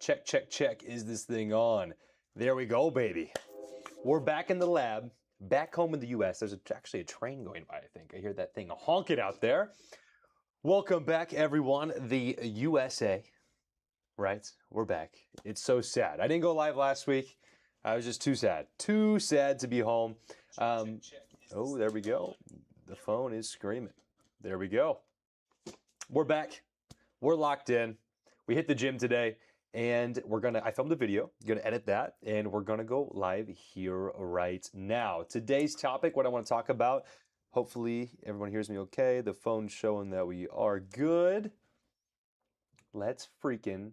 Check, check, check. Is this thing on? There we go, baby. We're back in the lab, back home in the US. There's actually a train going by, I think. I hear that thing honking out there. Welcome back, everyone. The USA, right? We're back. It's so sad. I didn't go live last week. I was just too sad. Too sad to be home. Oh, there we go. The phone is screaming. There we go. We're back. We're locked in. We hit the gym today, and I filmed a video, gonna edit that, and we're gonna go live here right now. Today's topic, what I wanna talk about, hopefully everyone hears me okay. The phone's showing that we are good. Let's freaking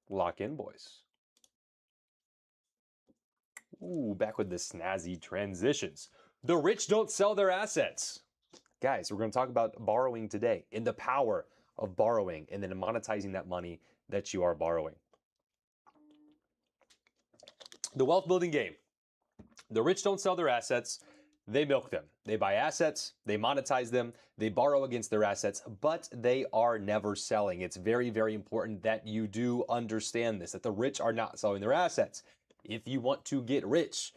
lock in, boys. Ooh, back with the snazzy transitions. The rich don't sell their assets. Guys, we're gonna talk about borrowing today and the power of borrowing and then monetizing that money that you are borrowing. The wealth building game. The rich don't sell their assets, they milk them. They buy assets, they monetize them, they borrow against their assets, but they are never selling. It's very, very important that you do understand this, that the rich are not selling their assets. If you want to get rich,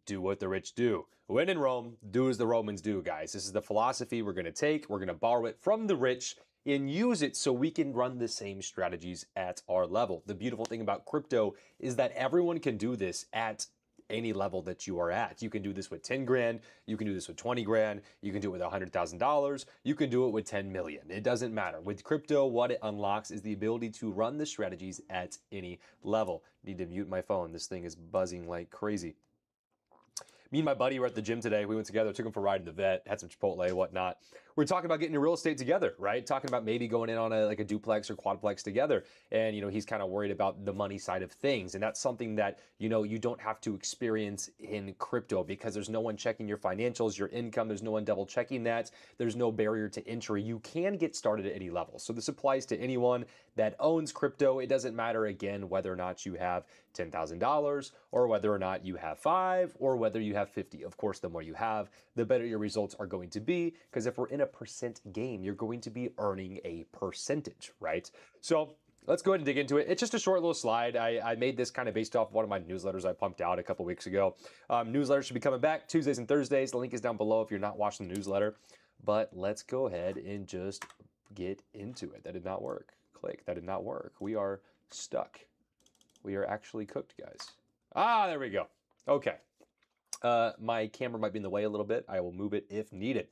do what the rich do. When in Rome, do as the Romans do, guys. This is the philosophy we're going to take. We're going to borrow it from the rich and use it so we can run the same strategies at our level. The beautiful thing about crypto is that everyone can do this at any level that you are at. You can do this with 10 grand, you can do this with 20 grand, you can do it with $100,000, you can do it with 10 million. It doesn't matter. With crypto, what it unlocks is the ability to run the strategies at any level. Need to mute my phone. This thing is buzzing like crazy. Me and my buddy were at the gym today. We went together, took him for a ride in the vet, had some Chipotle, whatnot. We were talking about getting into real estate together, right? Talking about maybe going in on a duplex or quadplex together. And, he's kind of worried about the money side of things. And that's something that, you don't have to experience in crypto because there's no one checking your financials, your income. There's no one double checking that. There's no barrier to entry. You can get started at any level. So this applies to anyone that owns crypto. It doesn't matter, again, whether or not you have $10,000 or whether or not you have 5 or whether you have 50. Of course, the more you have, the better your results are going to be, because if we're in a percent game, you're going to be earning a percentage, right? So let's go ahead and dig into it. It's just a short little slide. I made this kind of based off one of my newsletters I pumped out a couple weeks ago. Newsletter should be coming back Tuesdays and Thursdays. The link is down below if you're not watching the newsletter. But let's go ahead and just get into it. That did not work. Click. That did not work. We are stuck. We are actually cooked, guys. Ah, there we go. Okay. My camera might be in the way a little bit. I will move it if needed.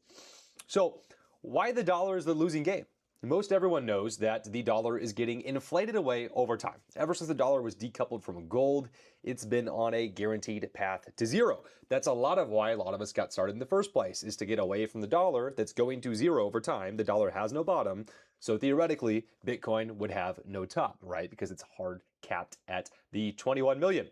So, why the dollar is the losing game? Most everyone knows that the dollar is getting inflated away over time. Ever since the dollar was decoupled from gold, it's been on a guaranteed path to zero. That's a lot of why a lot of us got started in the first place, is to get away from the dollar that's going to zero over time. The dollar has no bottom, so theoretically, Bitcoin would have no top, right? Because it's hard capped at the 21 million.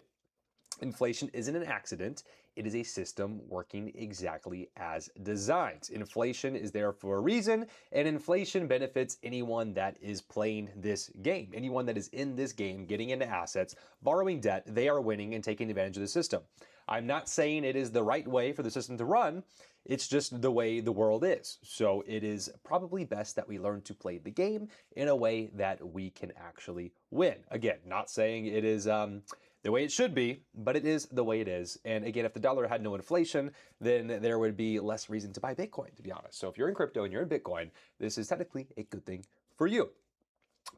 Inflation isn't an accident. It is a system working exactly as designed. Inflation is there for a reason, and inflation benefits anyone that is playing this game. Anyone that is in this game, getting into assets, borrowing debt, they are winning and taking advantage of the system. I'm not saying it is the right way for the system to run. It's just the way the world is. So it is probably best that we learn to play the game in a way that we can actually win. Again, not saying it is the way it should be, but it is the way it is. And again, if the dollar had no inflation, then there would be less reason to buy Bitcoin, to be honest. So if you're in crypto and you're in Bitcoin, this is technically a good thing for you.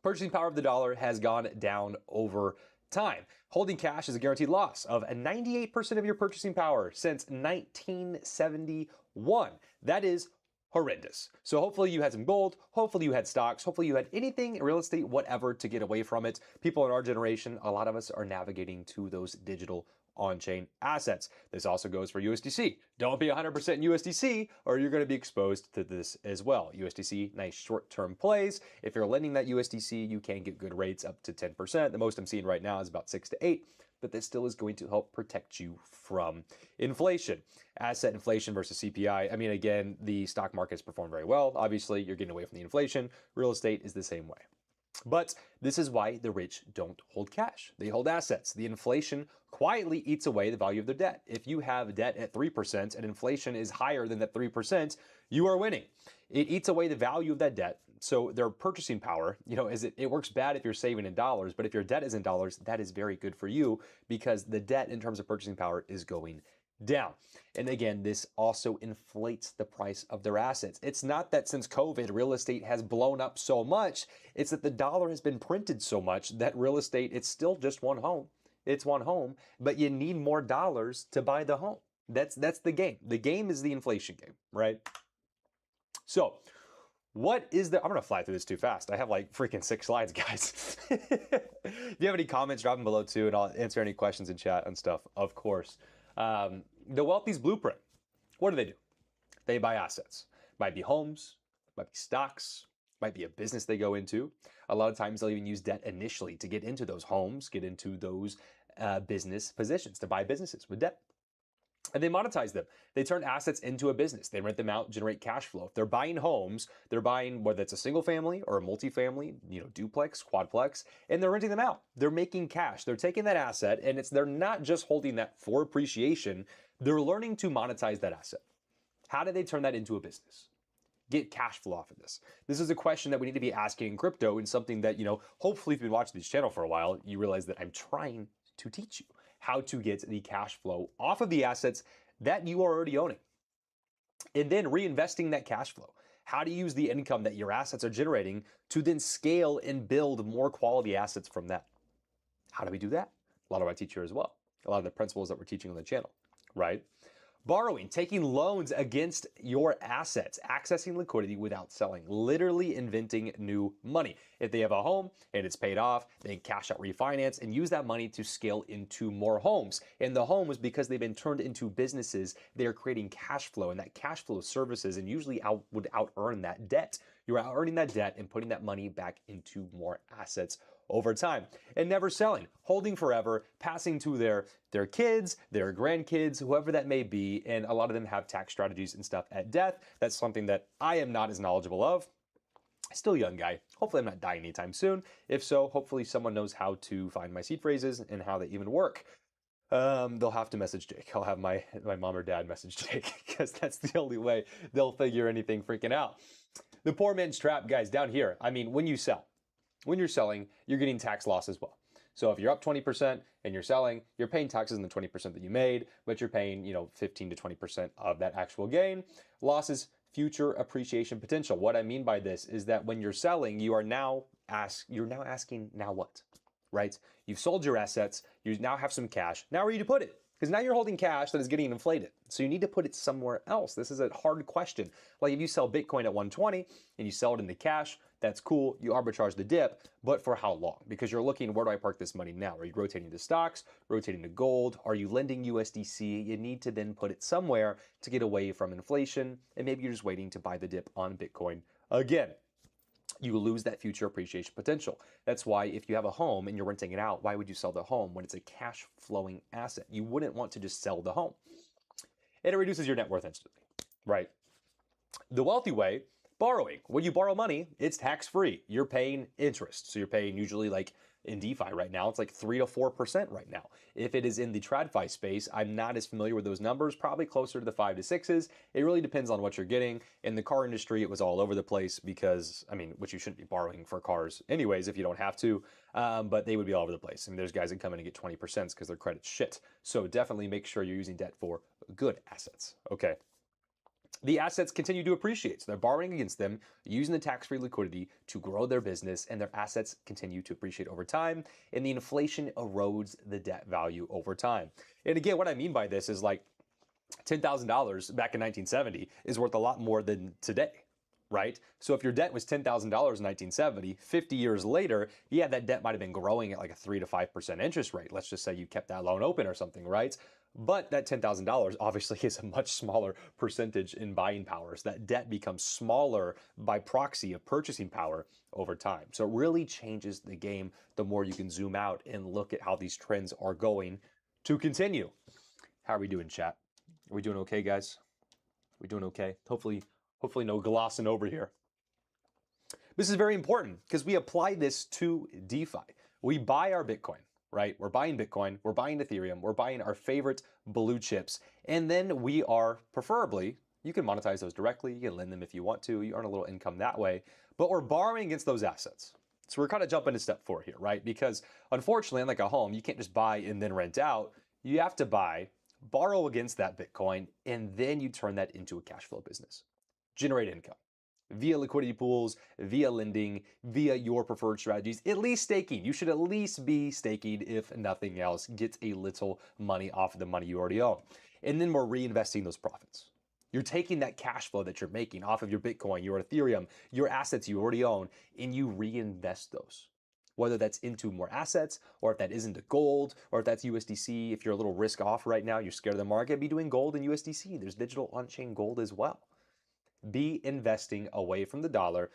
Purchasing power of the dollar has gone down over time. Holding cash is a guaranteed loss of 98% of your purchasing power since 1971. That is horrendous. So hopefully you had some gold, hopefully you had stocks, hopefully you had anything, real estate, whatever, to get away from it. People in our generation, a lot of us are navigating to those digital on-chain assets. This also goes for USDC. Don't be 100% USDC or you're going to be exposed to this as well. USDC, nice short-term plays. If you're lending that USDC, you can get good rates up to 10%. The most I'm seeing right now is about 6 to 8, but this still is going to help protect you from inflation. Asset inflation versus CPI. I mean, again, the stock market's performed very well. Obviously, you're getting away from the inflation. Real estate is the same way. But this is why the rich don't hold cash. They hold assets. The inflation quietly eats away the value of their debt. If you have debt at 3% and inflation is higher than that 3%, you are winning. It eats away the value of that debt. So their purchasing power, it works bad if you're saving in dollars, but if your debt is in dollars, that is very good for you because the debt in terms of purchasing power is going down. And again, this also inflates the price of their assets. It's not that since COVID, real estate has blown up so much. It's that the dollar has been printed so much that real estate, it's still just one home. It's one home, but you need more dollars to buy the home. That's the game. The game is the inflation game, right? So what is I'm going to fly through this too fast. I have like freaking 6 slides, guys. If you have any comments, drop them below too, and I'll answer any questions in chat and stuff, of course. The Wealthy's Blueprint. What do? They buy assets. Might be homes, might be stocks, might be a business they go into. A lot of times they'll even use debt initially to get into those homes, get into those business positions, to buy businesses with debt. And they monetize them. They turn assets into a business. They rent them out, generate cash flow. If they're buying homes, they're buying whether it's a single family or a multifamily, duplex, quadplex, and they're renting them out. They're making cash. They're taking that asset, and they're not just holding that for appreciation. They're learning to monetize that asset. How do they turn that into a business? Get cash flow off of this. This is a question that we need to be asking in crypto, and something that, hopefully if you've been watching this channel for a while, you realize that I'm trying to teach you how to get the cash flow off of the assets that you are already owning. And then reinvesting that cash flow. How to use the income that your assets are generating to then scale and build more quality assets from that. How do we do that? A lot of I teach here as well. A lot of the principles that we're teaching on the channel, right? Borrowing, taking loans against your assets, accessing liquidity without selling, literally inventing new money. If they have a home and it's paid off, they can cash out, refinance, and use that money to scale into more homes. And the homes, because they've been turned into businesses, they're creating cash flow, and that cash flow services and usually would out-earn that debt. You're out-earning that debt and putting that money back into more assets over time. And never selling, holding forever, passing to their kids, their grandkids, whoever that may be. And a lot of them have tax strategies and stuff at death. That's something that I am not as knowledgeable of. Still a young guy. Hopefully I'm not dying anytime soon. If so, hopefully someone knows how to find my seed phrases and how they even work. They'll have to message Jake. I'll have my mom or dad message Jake because that's the only way they'll figure anything freaking out. The poor man's trap, guys, down here. I mean, when you're selling, you're getting tax loss as well. So if you're up 20% and you're selling, you're paying taxes on the 20% that you made, but you're paying, 15 to 20% of that actual gain. Losses, future appreciation potential. What I mean by this is that when you're selling, you're now asking, now what? Right? You've sold your assets, you now have some cash. Now where do you put it? Because now you're holding cash that is getting inflated. So you need to put it somewhere else. This is a hard question. Like if you sell Bitcoin at 120 and you sell it into cash, that's cool. You arbitrage the dip, but for how long? Because you're looking, where do I park this money now? Are you rotating to stocks, rotating to gold? Are you lending USDC? You need to then put it somewhere to get away from inflation. And maybe you're just waiting to buy the dip on Bitcoin again. You lose that future appreciation potential. That's why if you have a home and you're renting it out, why would you sell the home when it's a cash flowing asset? You wouldn't want to just sell the home. And it reduces your net worth instantly, right? The wealthy way, borrowing. When you borrow money, it's tax-free. You're paying interest. So you're paying usually like in DeFi right now, it's like 3 to 4% right now. If it is in the TradFi space, I'm not as familiar with those numbers, probably closer to the 5 to 6s. It really depends on what you're getting. In the car industry, it was all over the place because, which you shouldn't be borrowing for cars anyways if you don't have to, but they would be all over the place. There's guys that come in and get 20% because their credit's shit. So definitely make sure you're using debt for good assets, okay? The assets continue to appreciate. So they're borrowing against them, using the tax-free liquidity to grow their business, and their assets continue to appreciate over time, and the inflation erodes the debt value over time. And again, what I mean by this is like $10,000 back in 1970 is worth a lot more than today, right? So if your debt was $10,000 in 1970, 50 years later, yeah, that debt might have been growing at like a 3 to 5% interest rate. Let's just say you kept that loan open or something, right? But that $10,000 obviously is a much smaller percentage in buying power. So that debt becomes smaller by proxy of purchasing power over time. So it really changes the game the more you can zoom out and look at how these trends are going to continue. How are we doing, chat? Are we doing okay, guys? Are we doing okay? Hopefully no glossing over here. This is very important because we apply this to DeFi. We buy our Bitcoin, right? We're buying Bitcoin, we're buying Ethereum, we're buying our favorite blue chips, and then we are preferably You can monetize those directly. You can lend them if you want to. You earn a little income that way. But we're borrowing against those assets. So we're kind of jumping to step 4 here, right? Because unfortunately, unlike a home, you can't just buy and then rent out. You have to buy, borrow against that Bitcoin, and then you turn that into a cash flow business. Generate income via liquidity pools, via lending, via your preferred strategies, at least staking. You should at least be staking, if nothing else. Get a little money off of the money you already own. And then we're reinvesting those profits. You're taking that cash flow that you're making off of your Bitcoin, your Ethereum, your assets you already own, and you reinvest those. Whether that's into more assets, or if that is into gold, or if that's USDC. If you're a little risk off right now, you're scared of the market, be doing gold and USDC. There's digital on-chain gold as well. Be investing away from the dollar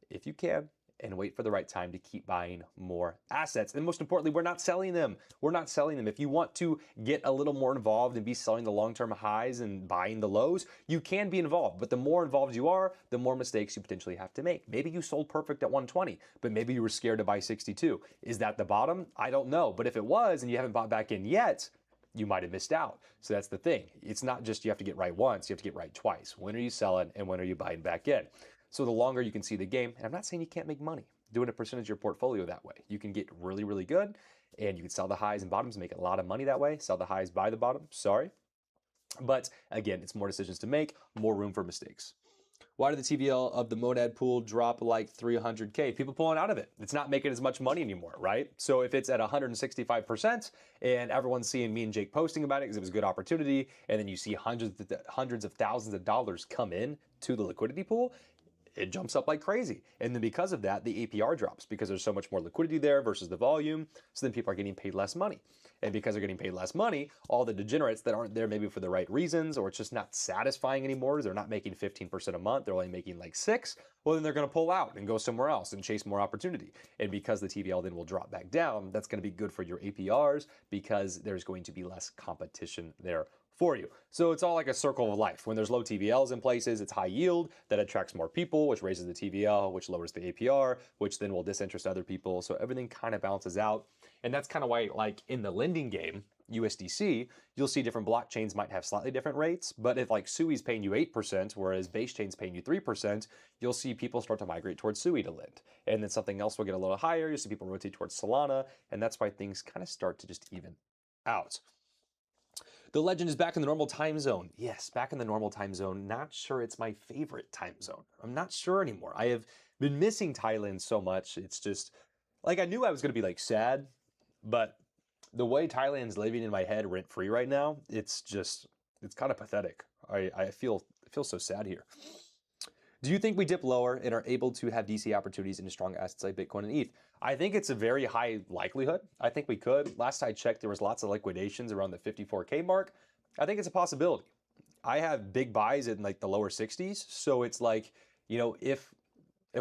if you can, and wait for the right time to keep buying more assets. And most importantly, we're not selling them. We're not selling them. If you want to get a little more involved and be selling the long-term highs and buying the lows, you can be involved. But the more involved you are, the more mistakes you potentially have to make. Maybe you sold perfect at 120, but maybe you were scared to buy 62. Is that the bottom? I don't know. But if it was and you haven't bought back in yet, you might have missed out. So that's the thing. It's not just you have to get right once, you have to get right twice. When are you selling and when are you buying back in? So the longer you can see the game, and I'm not saying you can't make money doing a percentage of your portfolio that way. You can get really, really good, and you can sell the highs and bottoms and make a lot of money that way. Sell the highs, buy the bottom, sorry. But again, it's more decisions to make, more room for mistakes. Why did the TVL of the Monad pool drop like 300K? People pulling out of it. It's not making as much money anymore, right? So if it's at 165% and everyone's seeing me and Jake posting about it because it was a good opportunity, and then you see hundreds of thousands of dollars come in to the liquidity pool, it jumps up like crazy. And then because of that, the APR drops because there's so much more liquidity there versus the volume. So then people are getting paid less money. And because they're getting paid less money, all the degenerates that aren't there maybe for the right reasons, or it's just not satisfying anymore, they're not making 15% a month, they're only making like 6, well, then they're going to pull out and go somewhere else and chase more opportunity. And because the TVL then will drop back down, that's going to be good for your APRs because there's going to be less competition there for you. So it's all like a circle of life. When there's low TVLs in places, it's high yield that attracts more people, which raises the TVL, which lowers the APR, which then will disinterest other people. So everything kind of balances out. And that's kind of why, like in the lending game, USDC, you'll see different blockchains might have slightly different rates. But if like Sui's paying you 8%, whereas base chain's paying you 3%, you'll see people start to migrate towards Sui to lend. And then something else will get a little higher. You'll see people rotate towards Solana. And that's why things kind of start to just even out. The legend is back in the normal time zone. Yes, back in the normal time zone. Not sure it's my favorite time zone. I'm not sure anymore. I have been missing Thailand so much. It's just, like, I knew I was going to be, like, sad, but the way Thailand's living in my head rent-free right now, it's kind of pathetic. I feel so sad here. Do you think we dip lower and are able to have DC opportunities into strong assets like Bitcoin and ETH? I think it's a very high likelihood. I think we could. Last I checked, there was lots of liquidations around the 54K mark. I think it's a possibility. I have big buys in like the lower 60s. So it's like, you know, if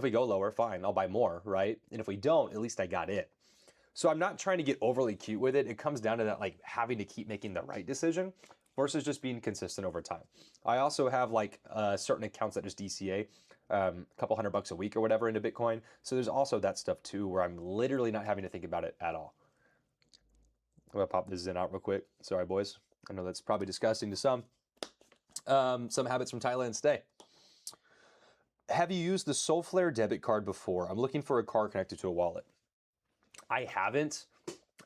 we go lower, fine, I'll buy more, right? And if we don't, at least I got it. So I'm not trying to get overly cute with it. It comes down to that, like having to keep making the right decision versus just being consistent over time. I also have like certain accounts that just DCA a couple $100 a week or whatever into Bitcoin. So there's also that stuff too, where I'm literally not having to think about it at all. I'm gonna pop this in out real quick. Sorry, boys. I know that's probably disgusting to some. Some habits from Thailand stay. Have you used the Solflare debit card before? I'm looking for a card connected to a wallet. I haven't.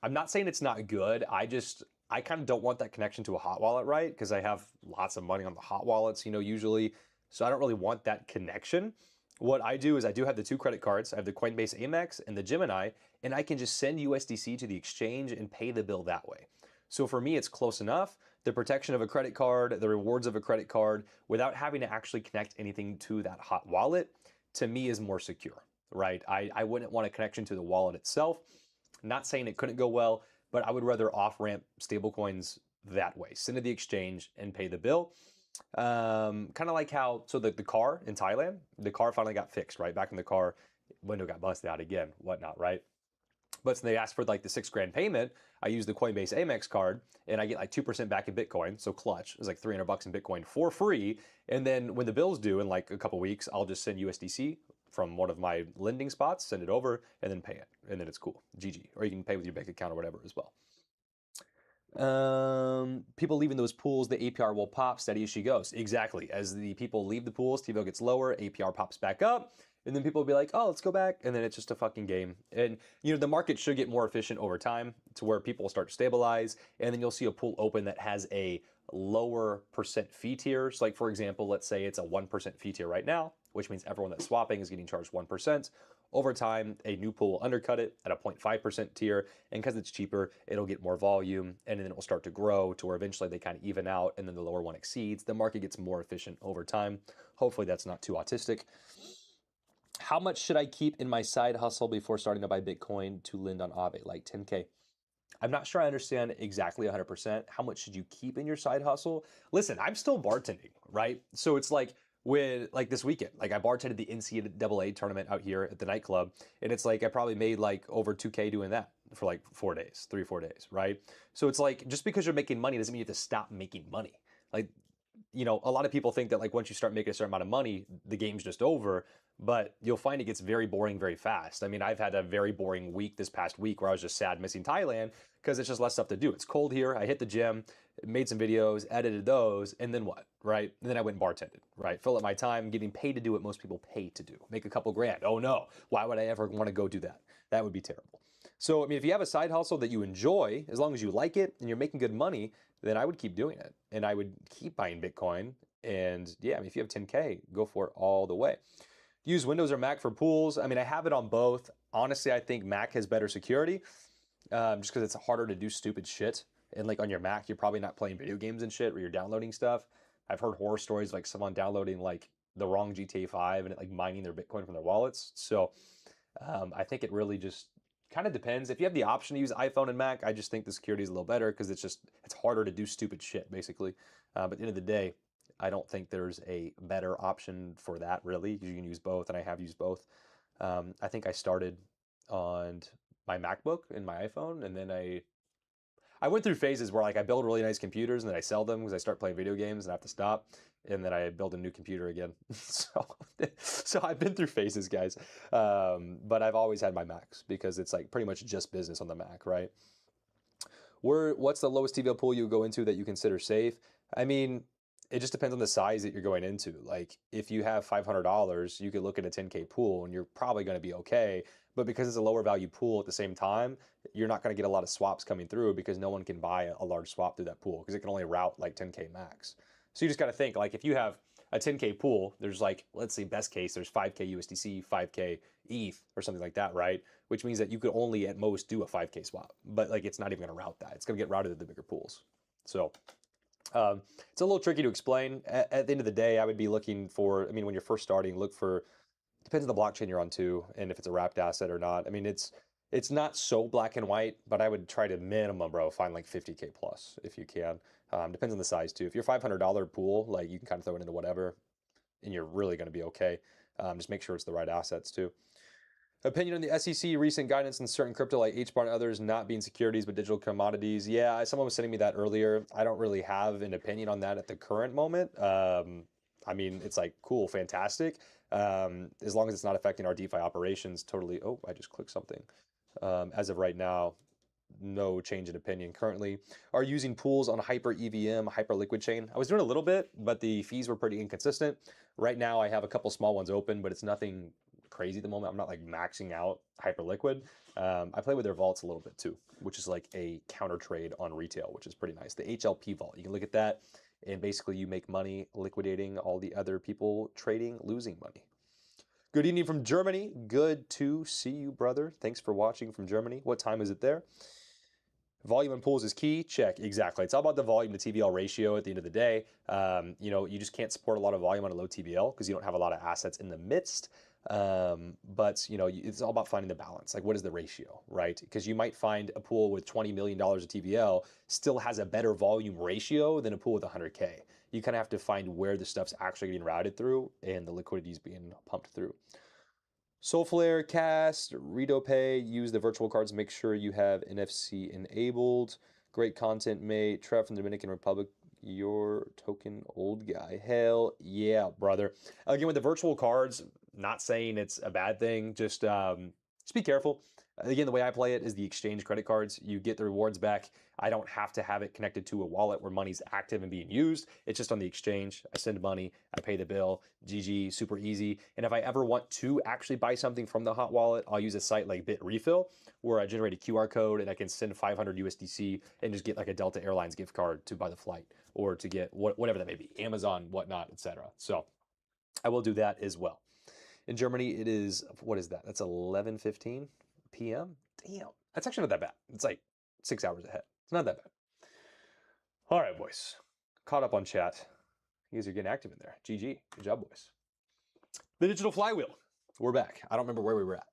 I'm not saying it's not good. I kind of don't want that connection to a hot wallet, right? Because I have lots of money on the hot wallets, you know, usually. So I don't really want that connection. What I do is I do have the 2 credit cards. I have the Coinbase Amex and the Gemini, and I can just send USDC to the exchange and pay the bill that way. So for me, it's close enough. The protection of a credit card, the rewards of a credit card, without having to actually connect anything to that hot wallet, to me is more secure, right? I wouldn't want a connection to the wallet itself. Not saying it couldn't go well, but I would rather off-ramp stablecoins that way. Send to the exchange and pay the bill. Kind of like how, so the car in Thailand, the car finally got fixed, right? Back in the car, window got busted out again, whatnot, right? But they asked for like the $6,000 payment. I use the Coinbase Amex card and I get like 2% back in Bitcoin. So clutch is like $300 in Bitcoin for free. And then when the bill's due in like a couple weeks, I'll just send USDC from one of my lending spots, send it over and then pay it. And then it's cool. GG. Or you can pay with your bank account or whatever as well. People leaving those pools, the APR will pop steady as she goes. Exactly. As the people leave the pools, TVL gets lower, APR pops back up, and then people will be like, oh, let's go back, and then it's just a fucking game. And the market should get more efficient over time to where people will start to stabilize, and then you'll see a pool open that has a lower percent fee tier. So like for example, let's say it's a 1% fee tier right now, which means everyone that's swapping is getting charged 1%. Over time, a new pool will undercut it at a 0.5% tier, and because it's cheaper, it'll get more volume, and then it will start to grow to where eventually they kind of even out, and then the lower one exceeds. The market gets more efficient over time. Hopefully that's not too autistic. How much should I keep in my side hustle before starting to buy Bitcoin to lend on Aave? Like 10K. I'm not sure I understand exactly 100%. How much should you keep in your side hustle? Listen, I'm still bartending, right? So it's like like this weekend, like I bartended the NCAA tournament out here at the nightclub, and it's like I probably made like over 2K doing that for like 4 days, 3-4 days, right? So it's like just because you're making money doesn't mean you have to stop making money. Like, a lot of people think that like once you start making a certain amount of money, the game's just over, but you'll find it gets very boring very fast. I mean, I've had a very boring week this past week where I was just sad missing Thailand because it's just less stuff to do. It's cold here. I hit the gym, made some videos, edited those, and then what, right? And then I went and bartended, right? Fill up my time, getting paid to do what most people pay to do. Make a couple grand. Oh no, why would I ever want to go do that? That would be terrible. So, I mean, if you have a side hustle that you enjoy, as long as you like it and you're making good money, then I would keep doing it. And I would keep buying Bitcoin. And yeah, I mean, if you have 10K, go for it all the way. Use Windows or Mac for pools. I mean, I have it on both. Honestly, I think Mac has better security just because it's harder to do stupid shit. And like on your Mac, you're probably not playing video games and shit, or you're downloading stuff. I've heard horror stories like someone downloading like the wrong GTA 5 and it like mining their Bitcoin from their wallets. So I think it really just kind of depends. If you have the option to use iPhone and Mac, I just think the security is a little better because it's harder to do stupid shit basically. But at the end of the day, I don't think there's a better option for that really. You can use both, and I have used both. I think I started on my MacBook and my iPhone, and then I went through phases where like I build really nice computers and then I sell them because I start playing video games and I have to stop, and then I build a new computer again. So I've been through phases, guys. But I've always had my Macs because it's like pretty much just business on the Mac, right? What's the lowest TVL pool you would go into that you consider safe? I mean, it just depends on the size that you're going into. Like if you have $500, you could look at a 10K pool and you're probably going to be okay. But because it's a lower value pool at the same time, you're not going to get a lot of swaps coming through because no one can buy a large swap through that pool because it can only route like 10K max. So you just got to think like if you have a 10K pool, there's like, let's say best case, there's 5K USDC, 5K ETH or something like that, right? Which means that you could only at most do a 5K swap, but like it's not even going to route that. It's going to get routed to the bigger pools. So it's a little tricky to explain. At the end of the day, I would be looking for, I mean, when you're first starting, look for, depends on the blockchain you're on too, and if it's a wrapped asset or not. I mean, it's not so black and white, but I would try to minimum, bro, find like 50K plus if you can. Depends on the size too. If you're $500 pool, like you can kind of throw it into whatever, and you're really going to be okay. Just make sure it's the right assets too. Opinion on the SEC recent guidance on certain crypto like HBAR and others not being securities but digital commodities. Yeah, someone was sending me that earlier. I don't really have an opinion on that at the current moment. I mean, it's like cool, fantastic. As long as it's not affecting our DeFi operations, totally. Oh, I just clicked something. As of right now, no change in opinion. Currently, are using pools on Hyper EVM, Hyper Liquid Chain. I was doing a little bit, but the fees were pretty inconsistent. Right now, I have a couple small ones open, but it's nothing crazy at the moment. I'm not like maxing out Hyperliquid. I play with their vaults a little bit too, which is like a counter trade on retail, which is pretty nice. The HLP vault, you can look at that, and basically you make money liquidating all the other people trading, losing money. Good evening from Germany. Good to see you, brother. Thanks for watching from Germany. What time is it there? Volume and pools is key. Check. Exactly. It's all about the volume to TVL ratio at the end of the day. You just can't support a lot of volume on a low TVL because you don't have a lot of assets in the midst. But it's all about finding the balance. Like, what is the ratio, right? Because you might find a pool with $20 million of TVL still has a better volume ratio than a pool with 100K. You kind of have to find where the stuff's actually getting routed through and the liquidity is being pumped through. Solflare, Cast, RedoPay, use the virtual cards. Make sure you have NFC enabled. Great content, mate. Trev from the Dominican Republic. Your token old guy. Hell yeah, brother. Again, with the virtual cards, not saying it's a bad thing. Just be careful. Again, the way I play it is the exchange credit cards. You get the rewards back. I don't have to have it connected to a wallet where money's active and being used. It's just on the exchange. I send money, I pay the bill, GG, super easy. And if I ever want to actually buy something from the hot wallet, I'll use a site like Bitrefill where I generate a QR code and I can send 500 USDC and just get like a Delta Airlines gift card to buy the flight or to get whatever that may be, Amazon, whatnot, etc. So I will do that as well. In Germany, it is, what is that? That's 11:15 p.m. Damn, that's actually not that bad. It's like 6 hours ahead. It's not that bad. All right, boys. Caught up on chat. You guys are getting active in there. GG. Good job, boys. The digital flywheel. We're back. I don't remember where we were at.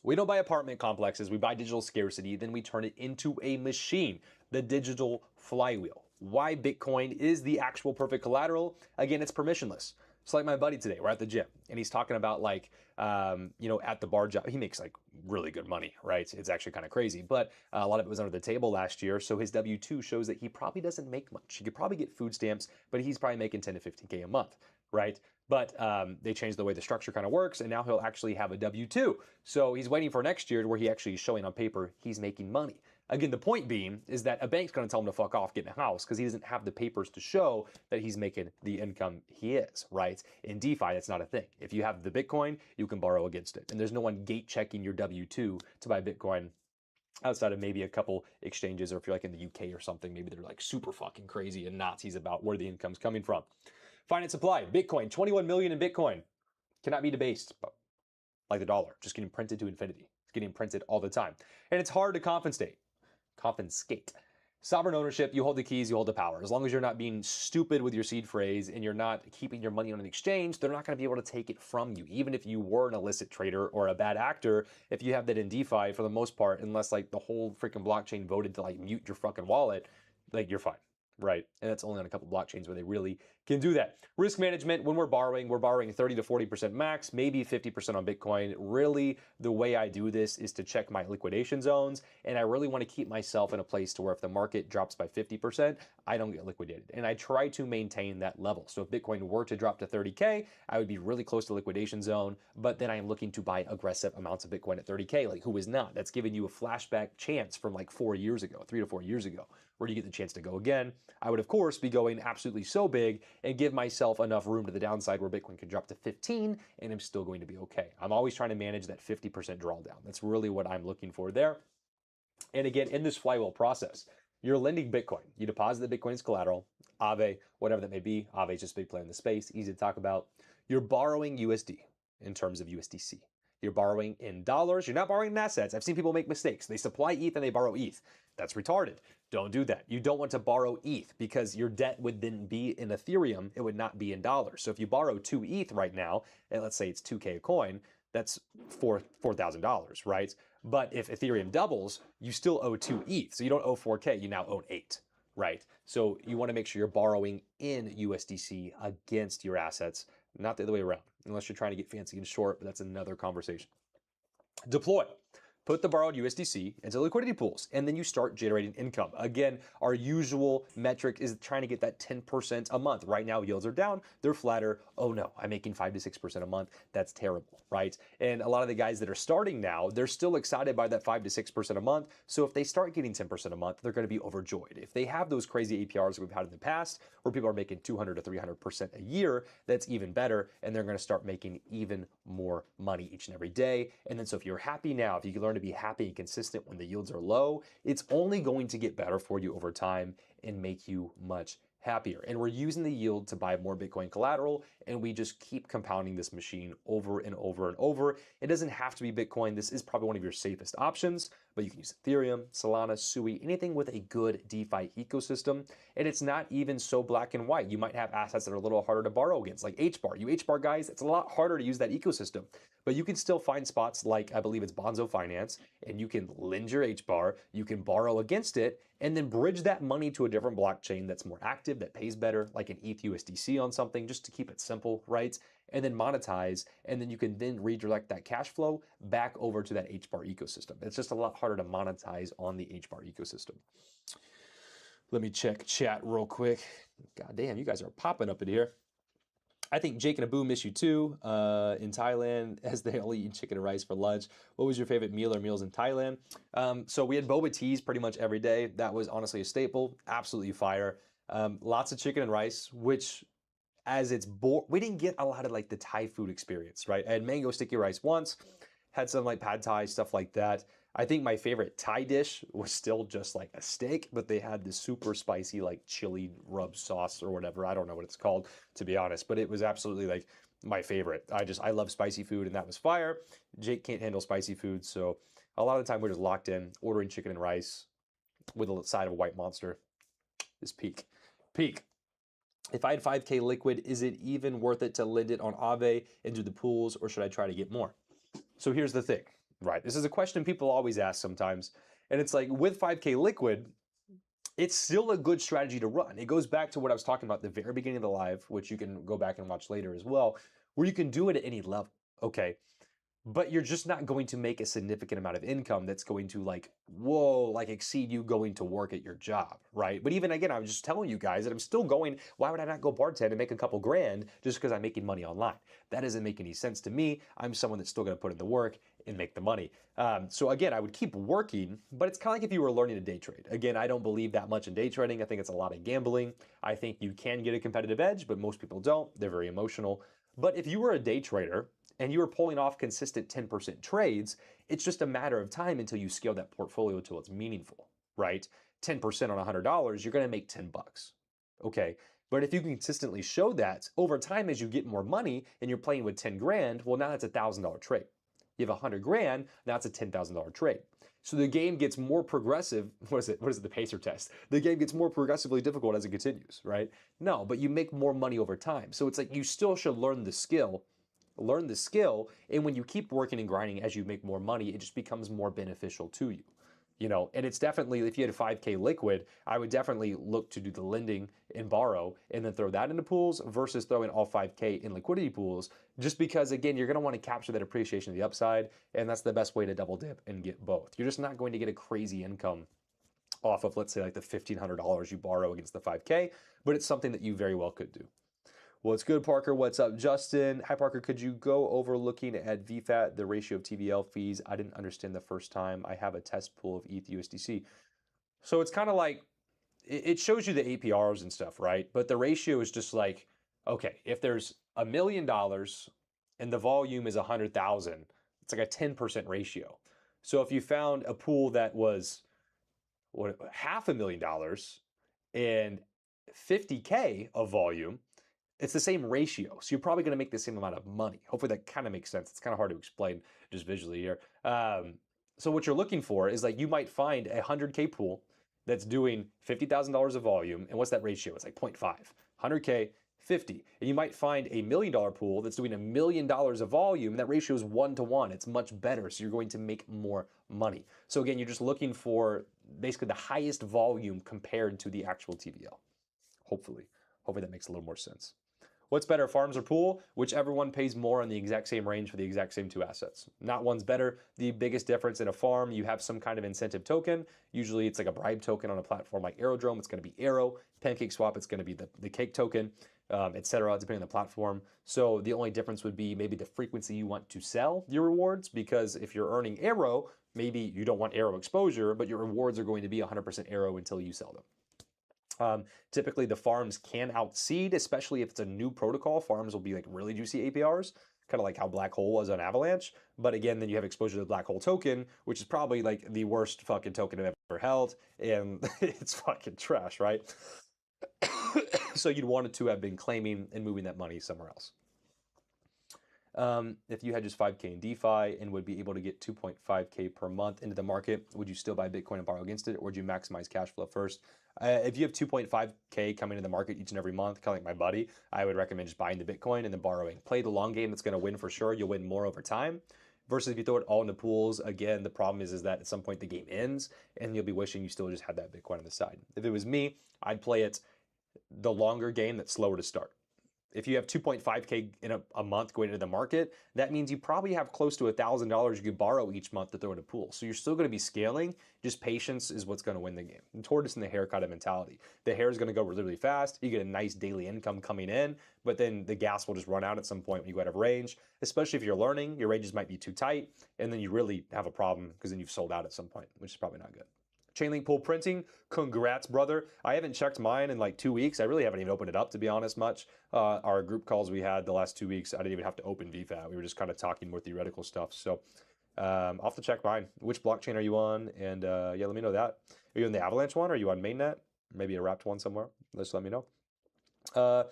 We don't buy apartment complexes. We buy digital scarcity. Then we turn it into a machine. The digital flywheel. Why Bitcoin is the actual perfect collateral? Again, it's permissionless. It's like my buddy today, we're at the gym, and he's talking about like, at the bar job, he makes like really good money, right? It's actually kind of crazy, but a lot of it was under the table last year, so his W-2 shows that he probably doesn't make much. He could probably get food stamps, but he's probably making 10 to 15K a month, right? But they changed the way the structure kind of works, and now he'll actually have a W-2. So he's waiting for next year where he actually is showing on paper he's making money. Again, the point being is that a bank's going to tell him to fuck off, get in a house, because he doesn't have the papers to show that he's making the income he is, right? In DeFi, that's not a thing. If you have the Bitcoin, you can borrow against it. And there's no one gate checking your W-2 to buy Bitcoin outside of maybe a couple exchanges, or if you're like in the UK or something, maybe they're like super fucking crazy and Nazis about where the income's coming from. Finance supply, Bitcoin, 21 million in Bitcoin. Cannot be debased, like the dollar, just getting printed to infinity. It's getting printed all the time. And it's hard to confiscate. Sovereign ownership, you hold the keys, you hold the power. As long as you're not being stupid with your seed phrase and you're not keeping your money on an exchange, they're not going to be able to take it from you. Even if you were an illicit trader or a bad actor, if you have that in DeFi, for the most part, unless like the whole freaking blockchain voted to like mute your fucking wallet, like you're fine. Right, and that's only on a couple blockchains where they really can do that. Risk management, when we're borrowing 30 to 40% max, maybe 50% on Bitcoin. Really, the way I do this is to check my liquidation zones, and I really want to keep myself in a place to where if the market drops by 50%, I don't get liquidated. And I try to maintain that level. So if Bitcoin were to drop to 30K, I would be really close to liquidation zone, but then I am looking to buy aggressive amounts of Bitcoin at 30K. Like, who is not? That's giving you a flashback chance from like 4 years ago, 3 to 4 years ago, where you get the chance to go again. I would, of course, be going absolutely so big and give myself enough room to the downside where Bitcoin can drop to 15 and I'm still going to be okay. I'm always trying to manage that 50% drawdown. That's really what I'm looking for there. And again, in this flywheel process, you're lending Bitcoin. You deposit the Bitcoin as collateral, Aave, whatever that may be. Aave is just a big player in the space, easy to talk about. You're borrowing USD in terms of USDC. You're borrowing in dollars. You're not borrowing in assets. I've seen people make mistakes. They supply ETH and they borrow ETH. That's retarded. Don't do that. You don't want to borrow ETH because your debt would then be in Ethereum. It would not be in dollars. So if you borrow 2 ETH right now, and let's say it's 2K a coin, that's $4,000, right? But if Ethereum doubles, you still owe 2 ETH. So you don't owe 4K, you now own 8, right? So you want to make sure you're borrowing in USDC against your assets, not the other way around, unless you're trying to get fancy and short, but that's another conversation. Deploy. Put the borrowed USDC into liquidity pools, and then you start generating income. Again, our usual metric is trying to get that 10% a month. Right now, yields are down, they're flatter. Oh no, I'm making 5 to 6% a month. That's terrible, right? And a lot of the guys that are starting now, they're still excited by that 5 to 6% a month. So if they start getting 10% a month, they're going to be overjoyed. If they have those crazy APRs that we've had in the past, where people are making 200 to 300% a year, that's even better, and they're going to start making even more money each and every day. And then so if you're happy now, if you can learn to be happy and consistent when the yields are low, it's only going to get better for you over time and make you much happier. And we're using the yield to buy more Bitcoin collateral, and we just keep compounding this machine over and over and over. It doesn't have to be Bitcoin. This is probably one of your safest options, but you can use Ethereum, Solana, Sui, anything with a good DeFi ecosystem. And it's not even so black and white. You might have assets that are a little harder to borrow against, like HBAR. You HBAR guys, it's a lot harder to use that ecosystem. But you can still find spots like, I believe it's Bonzo Finance, and you can lend your HBAR, you can borrow against it, and then bridge that money to a different blockchain that's more active, that pays better, like an ETH USDC on something, just to keep it simple, right? And then monetize, and then you can then redirect that cash flow back over to that HBAR ecosystem. It's just a lot harder to monetize on the HBAR ecosystem. Let me check chat real quick. God damn, you guys are popping up in here. I think Jake and Abu miss you too in Thailand as they only eat chicken and rice for lunch. What was your favorite meal or meals in Thailand? So we had boba teas pretty much every day. That was honestly a staple. Absolutely fire. Lots of chicken and rice, which as it's we didn't get a lot of like the Thai food experience, right? I had mango sticky rice once, had some like pad Thai, stuff like that. I think my favorite Thai dish was still just like a steak, but they had this super spicy like chili rub sauce or whatever. I don't know what it's called, to be honest, but it was absolutely like my favorite. I love spicy food and that was fire. Jake can't handle spicy food, so a lot of the time we're just locked in, ordering chicken and rice with a side of a white monster. Is peak. Peak. If I had 5K liquid, is it even worth it to lend it on Aave and do the pools, or should I try to get more? So here's the thing, right? This is a question people always ask sometimes. And it's like with 5K liquid, it's still a good strategy to run. It goes back to what I was talking about at the very beginning of the live, which you can go back and watch later as well, where you can do it at any level. Okay, but you're just not going to make a significant amount of income that's going to like, whoa, like exceed you going to work at your job, right? But even again, I was just telling you guys that I'm still going, why would I not go bartend and make a couple grand just because I'm making money online? That doesn't make any sense to me. I'm someone that's still going to put in the work and make the money. So again, I would keep working, but it's kind of like if you were learning to day trade. Again, I don't believe that much in day trading. I think it's a lot of gambling. I think you can get a competitive edge, but most people don't. They're very emotional. But if you were a day trader and you were pulling off consistent 10% trades, it's just a matter of time until you scale that portfolio until it's meaningful, right? 10% on $100, you're going to make 10 bucks. Okay. But if you can consistently show that over time as you get more money and you're playing with 10 grand, well, now that's a $1,000 trade. You have 100 grand, now it's a $10,000 trade. So the game gets more progressive. What is it, the pacer test? The game gets more progressively difficult as it continues, right? No, but you make more money over time. So it's like you still should learn the skill, and when you keep working and grinding as you make more money, it just becomes more beneficial to you. And it's definitely, if you had a 5K liquid, I would definitely look to do the lending and borrow and then throw that into pools versus throwing all 5K in liquidity pools, just because, again, you're going to want to capture that appreciation of the upside, and that's the best way to double dip and get both. You're just not going to get a crazy income off of, let's say, like the $1,500 you borrow against the 5K, but it's something that you very well could do. What's good, Parker? What's up, Justin? Hi, Parker. Could you go over looking at VFAT, the ratio of TVL fees? I didn't understand the first time. I have a test pool of ETH USDC. So it's kind of like, it shows you the APRs and stuff, right? But the ratio is just like, okay, if there's $1 million and the volume is 100,000, it's like a 10% ratio. So if you found a pool that was $500,000 and 50K of volume, it's the same ratio. So you're probably going to make the same amount of money. Hopefully that kind of makes sense. It's kind of hard to explain just visually here. So what you're looking for is like you might find a 100K pool that's doing $50,000 of volume. And what's that ratio? It's like 0.5. 100K, 50. And you might find a $1 million pool that's doing $1 million of volume. And that ratio is 1-to-1. It's much better. So you're going to make more money. So again, you're just looking for basically the highest volume compared to the actual TVL. Hopefully that makes a little more sense. What's better, farms or pool? Whichever one pays more on the exact same range for the exact same two assets. Not one's better. The biggest difference in a farm, you have some kind of incentive token. Usually it's like a bribe token on a platform like Aerodrome. It's going to be Arrow. PancakeSwap, it's going to be the cake token, etc., depending on the platform. So the only difference would be maybe the frequency you want to sell your rewards, because if you're earning Arrow, maybe you don't want Arrow exposure, but your rewards are going to be 100% Arrow until you sell them. Typically the farms can outseed, especially if it's a new protocol. Farms will be like really juicy APRs, kind of like how Black Hole was on Avalanche. But again, then you have exposure to the Black Hole token, which is probably like the worst fucking token I've ever held. And it's fucking trash, right? So you'd want it to have been claiming and moving that money somewhere else. If you had just 5K in DeFi and would be able to get 2.5K per month into the market, would you still buy Bitcoin and borrow against it, or would you maximize cash flow first? If you have 2.5K coming in the market each and every month, kind of like my buddy, I would recommend just buying the Bitcoin and then borrowing. Play the long game. That's going to win for sure. You'll win more over time. Versus if you throw it all into pools, again, the problem is that at some point the game ends and you'll be wishing you still just had that Bitcoin on the side. If it was me, I'd play it the longer game that's slower to start. If you have 2.5K in a month going into the market, that means you probably have close to $1,000 you could borrow each month to throw in a pool. So you're still going to be scaling. Just patience is what's going to win the game. And tortoise and the hare kind of mentality. The hare is going to go really, really fast. You get a nice daily income coming in, but then the gas will just run out at some point when you go out of range. Especially if you're learning, your ranges might be too tight, and then you really have a problem because then you've sold out at some point, which is probably not good. Chainlink pool printing, congrats, brother. I haven't checked mine in like 2 weeks. I really haven't even opened it up, to be honest, much. Our group calls we had the last 2 weeks, I didn't even have to open VFAT. We were just kind of talking more theoretical stuff. So I'll have to check mine. Which blockchain are you on? And yeah, let me know that. Are you on the Avalanche one? Are you on mainnet? Maybe a wrapped one somewhere? Just let me know.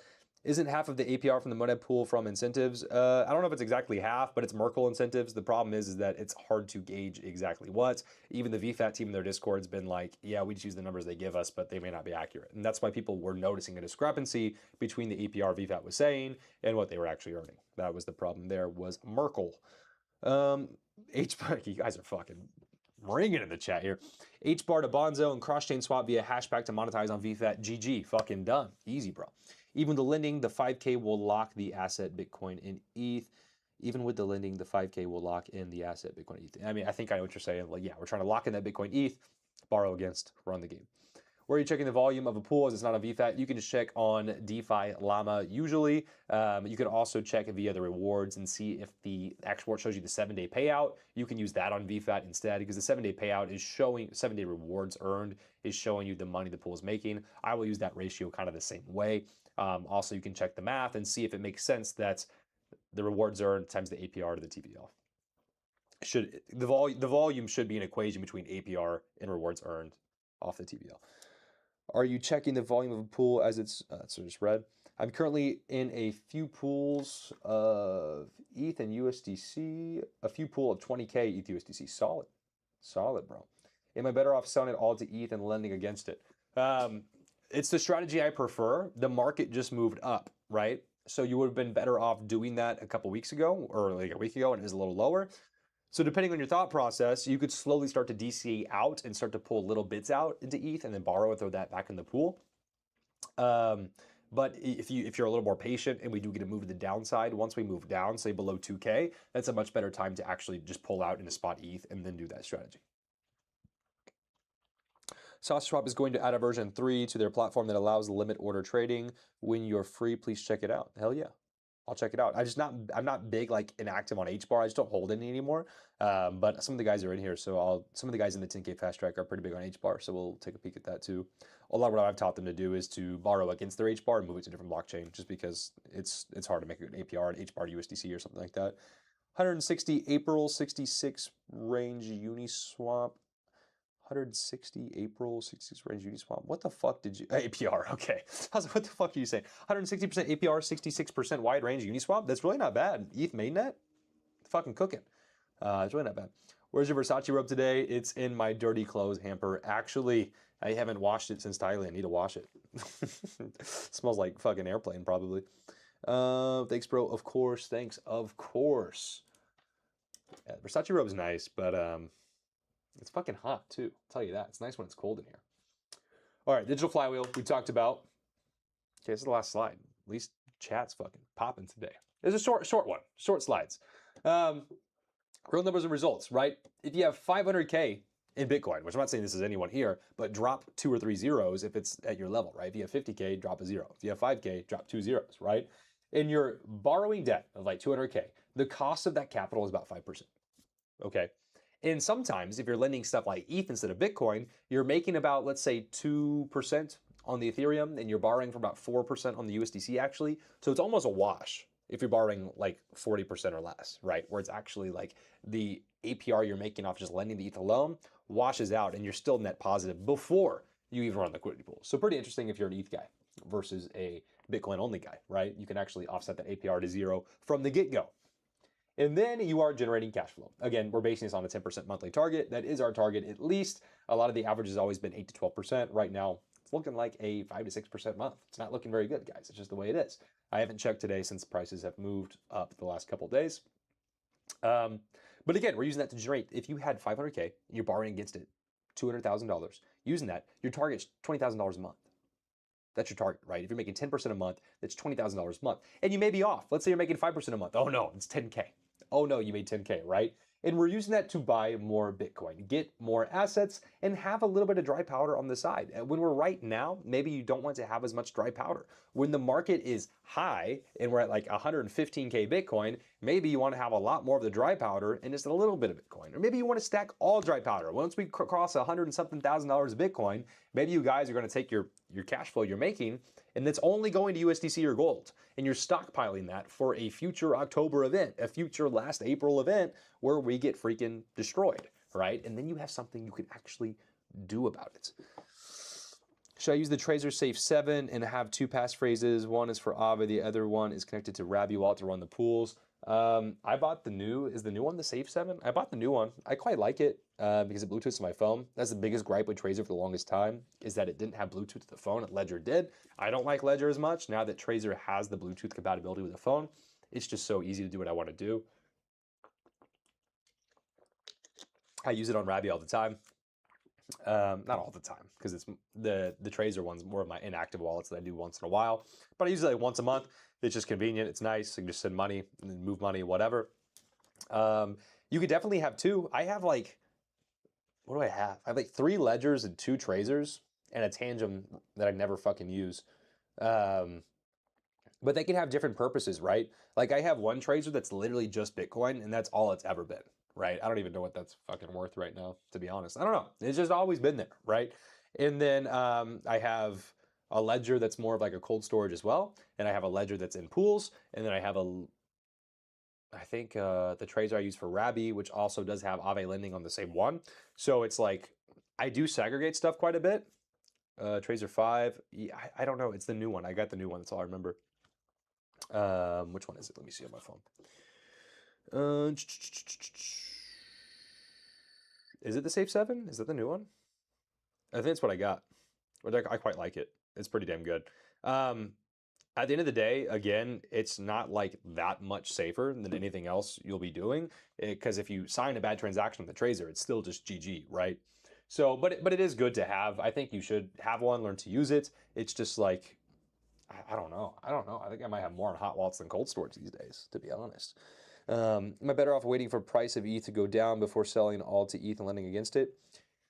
Isn't half of the APR from the Monad pool from incentives? I don't know if it's exactly half, but it's Merkle incentives. The problem is that it's hard to gauge exactly what. Even the VFAT team in their Discord's been like, yeah, we just use the numbers they give us, but they may not be accurate. And that's why people were noticing a discrepancy between the APR VFAT was saying and what they were actually earning. That was the problem there, was Merkle. You guys are fucking ringing in the chat here. HBAR to Bonzo and cross-chain swap via hashback to monetize on VFAT. GG, fucking done. Easy, bro. Even with the lending, the 5K will lock the asset Bitcoin in ETH. Even with the lending, the 5K will lock in the asset Bitcoin ETH. I mean, I think I know what you're saying. Like, yeah, we're trying to lock in that Bitcoin ETH, borrow against, run the game. Where are you checking the volume of a pool as it's not a VFAT? You can just check on DeFi Llama usually. You can also check via the rewards and see if the export shows you the 7-day payout. You can use that on VFAT instead because the 7-day payout is showing, 7-day rewards earned is showing you the money the pool is making. I will use that ratio kind of the same way. Also, you can check the math and see if it makes sense that the rewards earned times the APR to the TVL. The volume should be an equation between APR and rewards earned off the TVL. Are you checking the volume of a pool as it's so just read? I'm currently in a few pools of ETH and USDC, a few pool of 20K ETH USDC. Solid, bro. Am I better off selling it all to ETH and lending against it? It's the strategy I prefer. The market just moved up, right? So you would have been better off doing that a couple weeks ago or like a week ago, and it was a little lower. So depending on your thought process, you could slowly start to DCA out and start to pull little bits out into ETH and then borrow and throw that back in the pool. But if you're a little more patient and we do get a move to the downside, once we move down, say below 2K, that's a much better time to actually just pull out into spot ETH and then do that strategy. SauceSwap is going to add a version 3 to their platform that allows limit order trading. When you're free, please check it out. Hell yeah. I'll check it out. I'm not big like inactive on HBAR. I just don't hold any anymore. But some of the guys are in here, so some of the guys in the 10K fast track are pretty big on HBAR, so we'll take a peek at that too. A lot of what I've taught them to do is to borrow against their HBAR and move it to a different blockchain, just because it's hard to make an APR and HBAR to USDC or something like that. 160 April 66 range Uniswap. 160 April 66 range Uniswap. What the fuck did you APR? Okay, I was like, what the fuck are you saying? 160% APR, 66% wide range Uniswap. That's really not bad. ETH mainnet, fucking cooking. It's really not bad. Where's your Versace robe today? It's in my dirty clothes hamper. Actually, I haven't washed it since Thailand. I need to wash it. Smells like fucking airplane probably. Thanks, bro. Of course. Thanks. Of course. Yeah, Versace robe's nice, but it's fucking hot too. I'll tell you that. It's nice when it's cold in here. All right, digital flywheel we talked about. Okay, this is the last slide. At least chat's fucking popping today. It's a short one. Short slides. Real numbers and results, right? If you have 500K in Bitcoin, which I'm not saying this is anyone here, but drop 2 or 3 zeros if it's at your level, right? If you have 50K, drop a 0. If you have 5K, drop 2 zeros, right? And you're borrowing debt of like 200K. The cost of that capital is about 5%. Okay. And sometimes if you're lending stuff like ETH instead of Bitcoin, you're making about, let's say, 2% on the Ethereum and you're borrowing for about 4% on the USDC actually. So it's almost a wash if you're borrowing like 40% or less, right? Where it's actually like the APR you're making off just lending the ETH alone washes out and you're still net positive before you even run liquidity pool. So pretty interesting if you're an ETH guy versus a Bitcoin only guy, right? You can actually offset that APR to 0 from the get-go. And then you are generating cash flow. Again, we're basing this on a 10% monthly target. That is our target at least. A lot of the average has always been 8 to 12%. Right now, it's looking like a 5 to 6% month. It's not looking very good, guys. It's just the way it is. I haven't checked today since prices have moved up the last couple of days. But again, we're using that to generate. If you had 500K and you're borrowing against it, $200,000, using that, your target's $20,000 a month. That's your target, right? If you're making 10% a month, that's $20,000 a month. And you may be off. Let's say you're making 5% a month. Oh no, it's 10K. Oh no, you made 10K, right? And we're using that to buy more Bitcoin, get more assets, and have a little bit of dry powder on the side. And when we're right now, maybe you don't want to have as much dry powder. When the market is high and we're at like 115K Bitcoin, maybe you want to have a lot more of the dry powder and just a little bit of Bitcoin. Or maybe you want to stack all dry powder. Once we cross $100 and something thousand of Bitcoin, maybe you guys are going to take your cash flow you're making and it's only going to USDC or gold. And you're stockpiling that for a future October event, a future last April event where we get freaking destroyed, right? And then you have something you can actually do about it. Should I use the Trezor Safe 7 and have two passphrases? One is for Aave, the other one is connected to Rabby Wallet to run the pools. I bought is the new one the Safe 7? I bought the new one. I quite like it because it Bluetooths to my phone. That's the biggest gripe with Trezor for the longest time, is that it didn't have Bluetooth to the phone. Ledger did. I don't like Ledger as much. Now that Trezor has the Bluetooth compatibility with the phone, it's just so easy to do what I want to do. I use it on Rabby all the time. Not all the time, because it's the Trezor one's more of my inactive wallets that I do once in a while. But I use it like once a month. It's just convenient. It's nice. You can just send money and move money, whatever. You could definitely have two. I have like, what do I have? I have like 3 ledgers and 2 Trezors and a Tangem that I never fucking use. But they can have different purposes, right? Like I have one Trezor that's literally just Bitcoin, and that's all it's ever been. Right? I don't even know what that's fucking worth right now, to be honest. I don't know. It's just always been there, right? And then I have a ledger that's more of like a cold storage as well. And I have a ledger that's in pools. And then I have I think the Trezor I use for Rabby, which also does have Aave lending on the same one. So it's like, I do segregate stuff quite a bit. Trezor 5, yeah, I don't know. It's the new one. I got the new one. That's all I remember. Which one is it? Let me see on my phone. Is it the Safe 7? Is that the new one? I think that's what I got. I quite like it. It's pretty damn good. At the end of the day, again, it's not like that much safer than anything else you'll be doing, because if you sign a bad transaction with the Trezor, it's still just GG, right? So, but it is good to have. I think you should have one, learn to use it. It's just like, I don't know. I think I might have more on hot wallets than cold storage these days, to be honest. Am I better off waiting for price of ETH to go down before selling all to ETH and lending against it?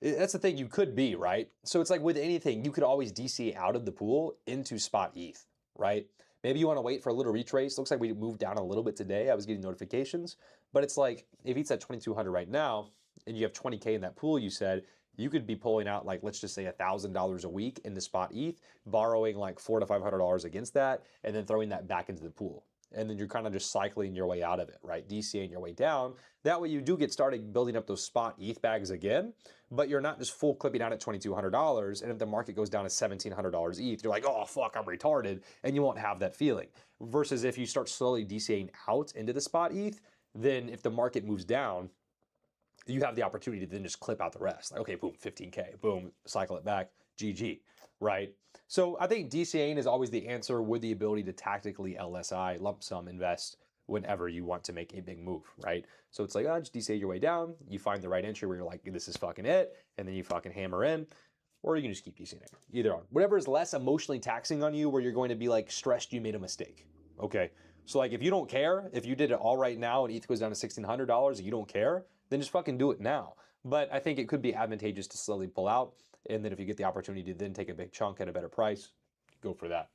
That's the thing, you could be, right? So it's like with anything, you could always DC out of the pool into spot ETH, right? Maybe you want to wait for a little retrace. Looks like we moved down a little bit today. I was getting notifications, but it's like if ETH's at 2,200 right now and you have 20K in that pool, you said, you could be pulling out like, let's just say $1,000 a week in the spot ETH, borrowing like $400 to $500 against that, and then throwing that back into the pool. And then you're kind of just cycling your way out of it, right? DCAing your way down. That way you do get started building up those spot ETH bags again, but you're not just full clipping out at $2,200. And if the market goes down to $1,700 ETH, you're like, oh, fuck, I'm retarded. And you won't have that feeling. Versus if you start slowly DCAing out into the spot ETH, then if the market moves down, you have the opportunity to then just clip out the rest. Like, okay, boom, 15K, boom, cycle it back, GG, right? So I think DCAing is always the answer with the ability to tactically LSI, lump sum invest whenever you want to make a big move, right? So it's like, just DCA your way down, you find the right entry where you're like, this is fucking it, and then you fucking hammer in, or you can just keep DCAing. Either one. Whatever is less emotionally taxing on you where you're going to be like stressed you made a mistake, okay? So like if you don't care, if you did it all right now and ETH goes down to $1,600 and you don't care, then just fucking do it now. But I think it could be advantageous to slowly pull out. And then if you get the opportunity to then take a big chunk at a better price, go for that.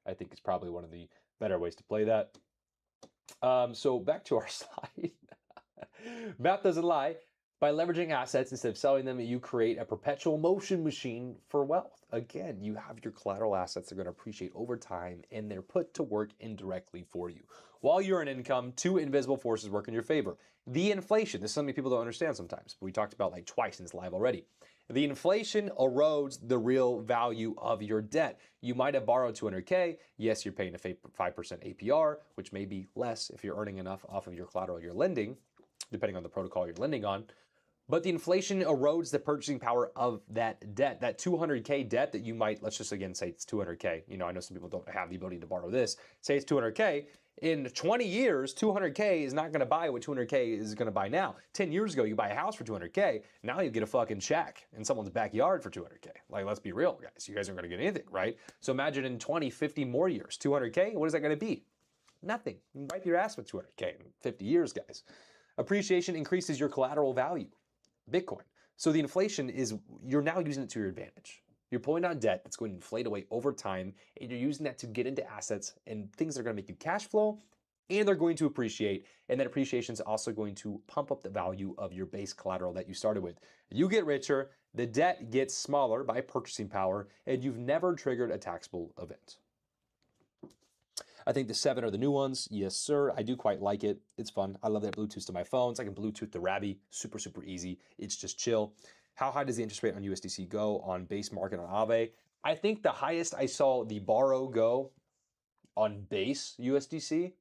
I think it's probably one of the better ways to play that. So back to our slide. Math doesn't lie. By leveraging assets instead of selling them, you create a perpetual motion machine for wealth. Again, you have your collateral assets that are going to appreciate over time, and they're put to work indirectly for you. While you earn income, 2 invisible forces work in your favor. The inflation, this is something people don't understand sometimes, but we talked about like twice in this live already. The inflation erodes the real value of your debt. You might have borrowed 200K. Yes, you're paying a 5% APR, which may be less if you're earning enough off of your collateral you're lending, depending on the protocol you're lending on. But the inflation erodes the purchasing power of that debt. That 200K debt that you might, let's just again say it's 200K. You know, I know some people don't have the ability to borrow this. Say it's 200K. In 20 years, 200K is not going to buy what 200K is going to buy now. 10 years ago, you buy a house for 200K. Now you get a fucking shack in someone's backyard for 200K. Like, let's be real, guys. You guys aren't going to get anything, right? So imagine in 20, 50 more years, 200K, what is that going to be? Nothing. You wipe your ass with 200K in 50 years, guys. Appreciation increases your collateral value, Bitcoin. So the inflation is, you're now using it to your advantage. You're pulling down debt that's going to inflate away over time, and you're using that to get into assets and things that are going to make you cash flow, and they're going to appreciate, and that appreciation is also going to pump up the value of your base collateral that you started with. You get richer, the debt gets smaller by purchasing power, and you've never triggered a taxable event. I think the 7 are the new ones. Yes, sir. I do quite like it. It's fun. I love that Bluetooth to my phones. I can Bluetooth the Rabby. Super, super easy. It's just chill. How high does the interest rate on USDC go on base market on Aave? I think the highest I saw the borrow go on base USDC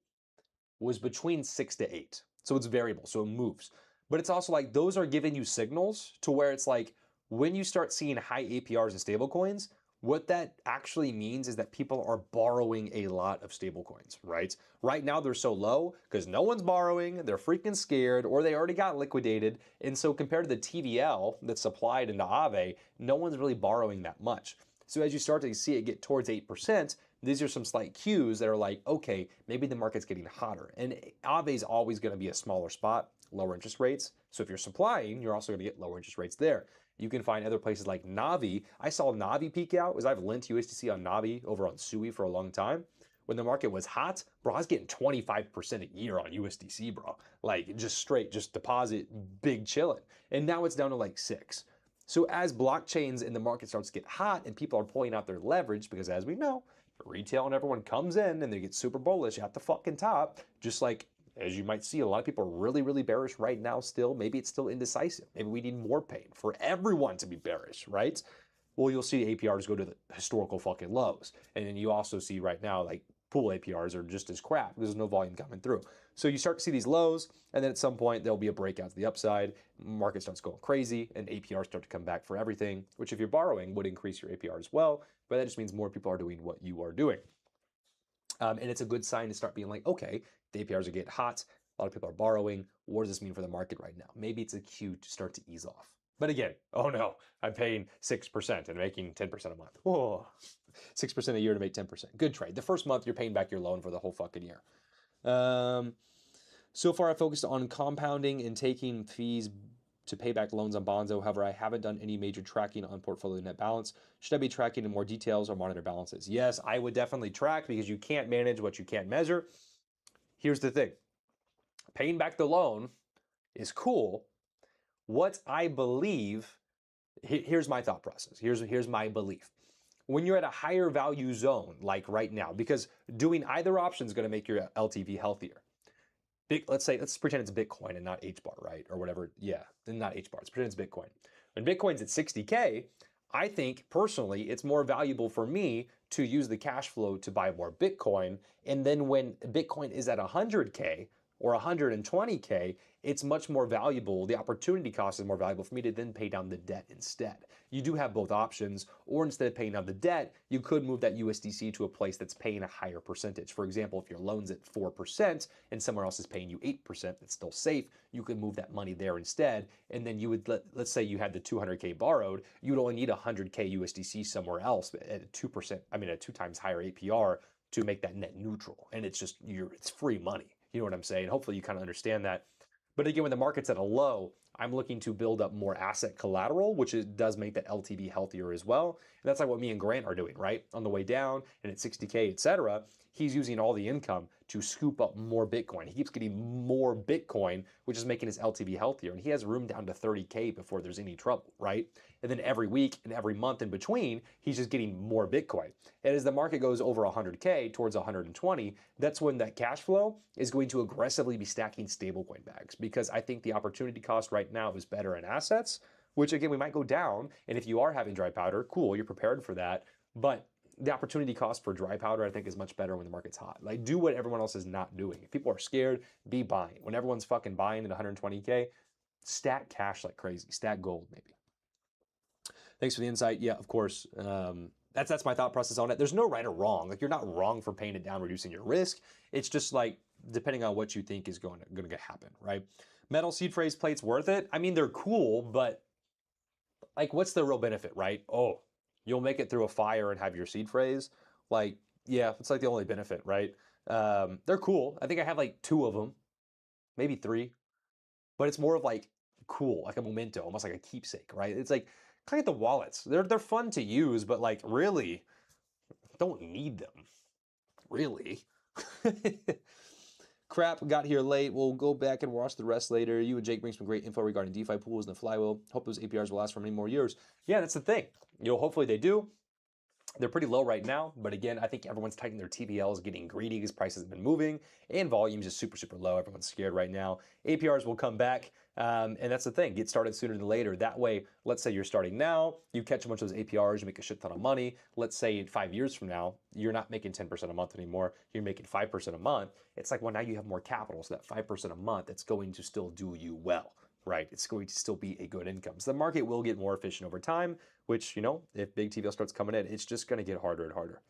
was between 6 to 8. So it's variable, so it moves. But it's also like those are giving you signals to where it's like when you start seeing high APRs in stablecoins, what that actually means is that people are borrowing a lot of stablecoins, right? Right now they're so low because no one's borrowing, they're freaking scared, or they already got liquidated. And so compared to the TVL that's supplied into Aave, no one's really borrowing that much. So as you start to see it get towards 8%, these are some slight cues that are like, okay, maybe the market's getting hotter. And Aave is always going to be a smaller spot, lower interest rates. So if you're supplying, you're also going to get lower interest rates there. You can find other places like Navi. I saw Navi peak out because I've lent USDC on Navi over on Sui for a long time. When the market was hot, bro, I was getting 25% a year on USDC, bro. Like just straight, just deposit, big chilling. And now it's down to like 6. So as blockchains in the market starts to get hot and people are pulling out their leverage, because as we know, retail and everyone comes in and they get super bullish at the fucking top, just like as you might see, a lot of people are really, really bearish right now still. Maybe it's still indecisive. Maybe we need more pain for everyone to be bearish, right? Well, you'll see APRs go to the historical fucking lows. And then you also see right now, like pool APRs are just as crap because there's no volume coming through. So you start to see these lows, and then at some point there'll be a breakout to the upside. Market starts going crazy, and APRs start to come back for everything, which if you're borrowing would increase your APR as well. But that just means more people are doing what you are doing. And it's a good sign to start being like, okay, the APRs are getting hot. A lot of people are borrowing. What does this mean for the market right now? Maybe it's a cue to start to ease off. But again, oh no, I'm paying 6% and making 10% a month. Whoa, 6% a year to make 10%. Good trade. The first month, you're paying back your loan for the whole fucking year. So far, I focused on compounding and taking fees to pay back loans on Bonzo. However, I haven't done any major tracking on portfolio net balance. Should I be tracking in more details or monitor balances? Yes, I would definitely track because you can't manage what you can't measure. Here's the thing. Paying back the loan is cool. What I believe, here's my thought process. Here's my belief. When you're at a higher value zone, like right now, because doing either option is going to make your LTV healthier. Let's pretend it's Bitcoin and not HBAR, right? Or whatever. Yeah, not HBAR. Let's pretend it's Bitcoin. When Bitcoin's at 60K, I think personally it's more valuable for me to use the cash flow to buy more Bitcoin. And then when Bitcoin is at 100K or 120K, it's much more valuable. The opportunity cost is more valuable for me to then pay down the debt instead. You do have both options, or instead of paying down the debt, you could move that USDC to a place that's paying a higher percentage. For example, if your loan's at 4% and somewhere else is paying you 8%, it's still safe, you could move that money there instead. And then you would, let's say you had the 200K borrowed, you'd only need 100K USDC somewhere else at 2%, at 2 times higher APR to make that net neutral. And it's just, it's free money. You know what I'm saying? Hopefully you kind of understand that. But again, when the market's at a low, I'm looking to build up more asset collateral, which does make that LTV healthier as well. And that's like what me and Grant are doing, right? On the way down and at 60K, etc. He's using all the income to scoop up more Bitcoin. He keeps getting more Bitcoin, which is making his LTV healthier. And he has room down to 30K before there's any trouble, right? And then every week and every month in between, he's just getting more Bitcoin. And as the market goes over 100K towards 120, that's when that cash flow is going to aggressively be stacking stablecoin bags, because I think the opportunity cost right now is better in assets, which again, we might go down. And if you are having dry powder, cool, you're prepared for that. But the opportunity cost for dry powder, I think, is much better when the market's hot. Like, do what everyone else is not doing. If people are scared, be buying. When everyone's fucking buying at 120K, stack cash like crazy. Stack gold, maybe. Thanks for the insight. Yeah, of course. That's my thought process on it. There's no right or wrong. Like, you're not wrong for paying it down, reducing your risk. It's just like depending on what you think is going to happen, right? Metal seed phrase plates worth it? I mean, they're cool, but like, what's the real benefit, right? Oh, you'll make it through a fire and have your seed phrase. Like, yeah, it's like the only benefit, right? They're cool. I think I have like 2 of them, maybe 3, but it's more of like cool, like a memento, almost like a keepsake, right? It's like kind of like the wallets. They're fun to use, but like really don't need them, really. Crap, got here late. We'll go back and watch the rest later. You and Jake bring some great info regarding DeFi pools and the flywheel. Hope those APRs will last for many more years. Yeah, that's the thing. Hopefully they do. They're pretty low right now, but again, I think everyone's tightening their TVLs, getting greedy because prices have been moving, and volumes is super, super low. Everyone's scared right now. APRs will come back, and that's the thing. Get started sooner than later. That way, let's say you're starting now, you catch a bunch of those APRs, you make a shit ton of money. Let's say 5 years from now, you're not making 10% a month anymore. You're making 5% a month. It's like, well, now you have more capital, so that 5% a month, it's going to still do you well. Right, it's going to still be a good income. So the market will get more efficient over time, which, if big TVL starts coming in, it's just going to get harder and harder.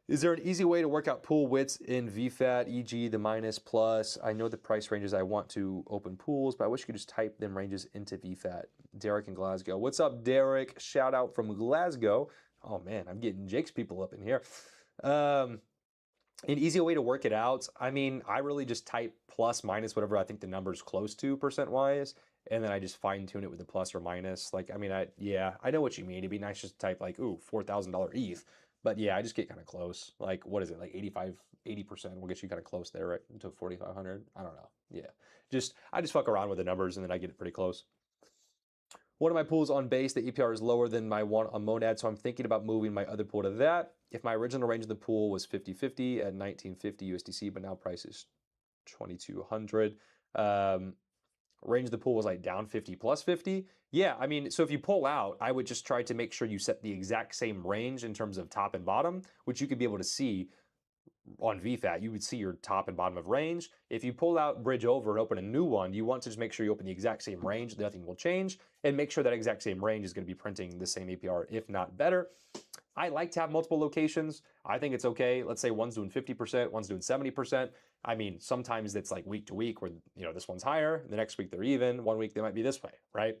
Is there an easy way to work out pool widths in VFAT, e.g. the minus plus? I know the price ranges I want to open pools, but I wish you could just type them ranges into VFAT. Derek in Glasgow. What's up, Derek? Shout out from Glasgow. Oh man, I'm getting Jake's people up in here. An easy way to work it out, I mean, I really just type plus minus whatever I think the number's close to percent-wise, and then I just fine-tune it with the plus or minus. Like, I mean, I know what you mean. It'd be nice just to type like, ooh, $4,000 ETH. But yeah, I just get kind of close. Like, what is it? Like 80% will get you kind of close there, right? To 4,500. I don't know. Yeah. I just fuck around with the numbers and then I get it pretty close. One of my pools on base, the APR is lower than my one on Monad, so I'm thinking about moving my other pool to that. If my original range of the pool was 50-50 at 1950 USDC, but now price is 2,200. Range of the pool was like down 50 plus 50. Yeah, I mean, so if you pull out, I would just try to make sure you set the exact same range in terms of top and bottom, which you could be able to see on VFAT. You would see your top and bottom of range. If you pull out, bridge over, and open a new one, you want to just make sure you open the exact same range, nothing will change, and make sure that exact same range is going to be printing the same APR, if not better. I like to have multiple locations. I think it's okay. Let's say one's doing 50%, one's doing 70%. I mean, sometimes it's like week to week where, this one's higher, the next week they're even, one week they might be this way, right?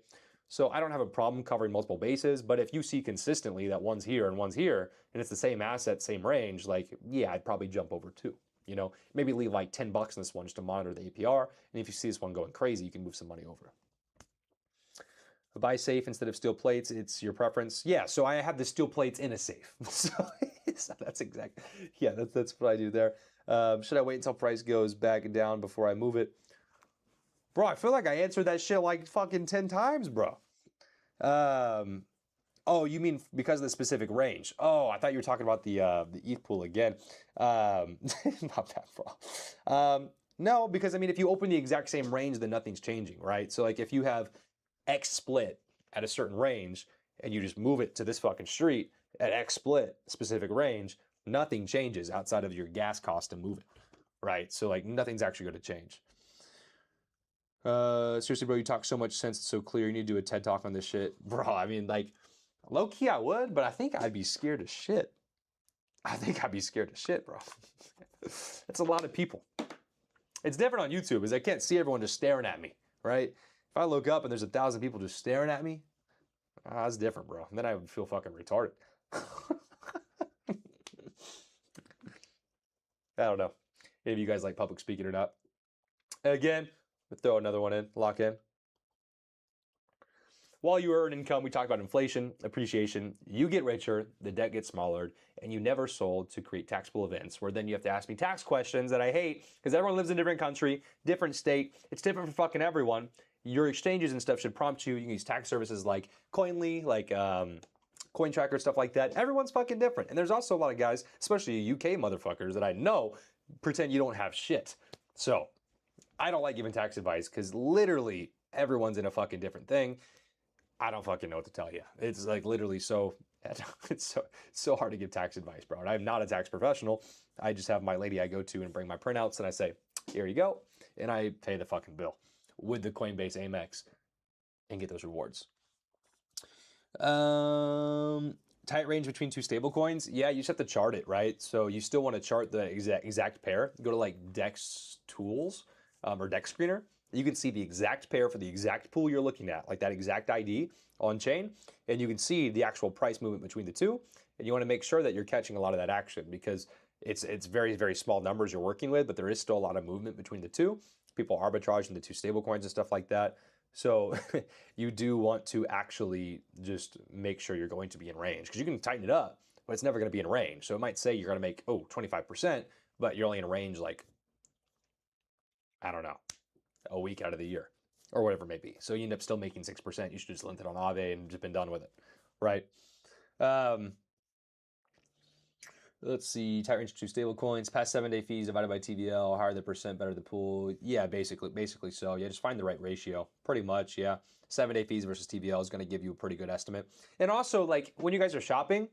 So I don't have a problem covering multiple bases, but if you see consistently that one's here and one's here, and it's the same asset, same range, like, yeah, I'd probably jump over 2. Maybe leave like $10 in this one just to monitor the APR, and if you see this one going crazy, you can move some money over. Buy safe instead of steel plates, it's your preference. Yeah, so I have the steel plates in a safe. So that's exact. Yeah, that's what I do there. Should I wait until price goes back down before I move it? Bro, I feel like I answered that shit like fucking 10 times, bro. Oh, you mean because of the specific range? Oh, I thought you were talking about the ETH pool again. Not that, bro. No, because I mean, if you open the exact same range, then nothing's changing, right? So like if you have X split at a certain range and you just move it to this fucking street at X split specific range, nothing changes outside of your gas cost to move it, right? So like nothing's actually going to change. Seriously, bro, you talk so much sense, it's so clear. You need to do a TED talk on this shit. Bro, I mean, like, low key I would, but I think I'd be scared as shit. I think I'd be scared as shit, bro. It's a lot of people. It's different on YouTube, because I can't see everyone just staring at me, right? If I look up and there's 1,000 people just staring at me, that's different, bro. And then I would feel fucking retarded. I don't know if you guys like public speaking or not. Again, we'll throw another one in, lock in. While you earn income, we talked about inflation, appreciation, you get richer, the debt gets smaller, and you never sold to create taxable events where then you have to ask me tax questions that I hate because everyone lives in a different country, different state. It's different for fucking everyone. Your exchanges and stuff should prompt you. You can use tax services like Coinly, like CoinTracker, stuff like that. Everyone's fucking different. And there's also a lot of guys, especially UK motherfuckers that I know, pretend you don't have shit. So I don't like giving tax advice because literally everyone's in a fucking different thing. I don't fucking know what to tell you. It's like literally it's so hard to give tax advice, bro. And I'm not a tax professional. I just have my lady I go to and bring my printouts and I say, here you go. And I pay the fucking bill with the Coinbase Amex and get those rewards. Tight range between two stable coins. Yeah, you just have to chart it, right? So you still want to chart the exact pair. Go to like Dex Tools or Dex Screener. You can see the exact pair for the exact pool you're looking at, like that exact ID on chain, and you can see the actual price movement between the two. And you want to make sure that you're catching a lot of that action because it's very, very small numbers you're working with, but there is still a lot of movement between the two. People arbitraging the two stable coins and stuff like that. So you do want to actually just make sure you're going to be in range because you can tighten it up, but it's never going to be in range. So it might say you're going to make, 25%, but you're only in range like, I don't know, a week out of the year or whatever it may be. So you end up still making 6%. You should just lent it on Aave and just been done with it, right? Let's see, tight range two stable coins, past 7-day fees divided by TVL, higher the percent, better the pool. Yeah, basically so. Yeah, just find the right ratio. Pretty much, yeah. 7-day fees versus TVL is going to give you a pretty good estimate. And also, like, when you guys are shopping,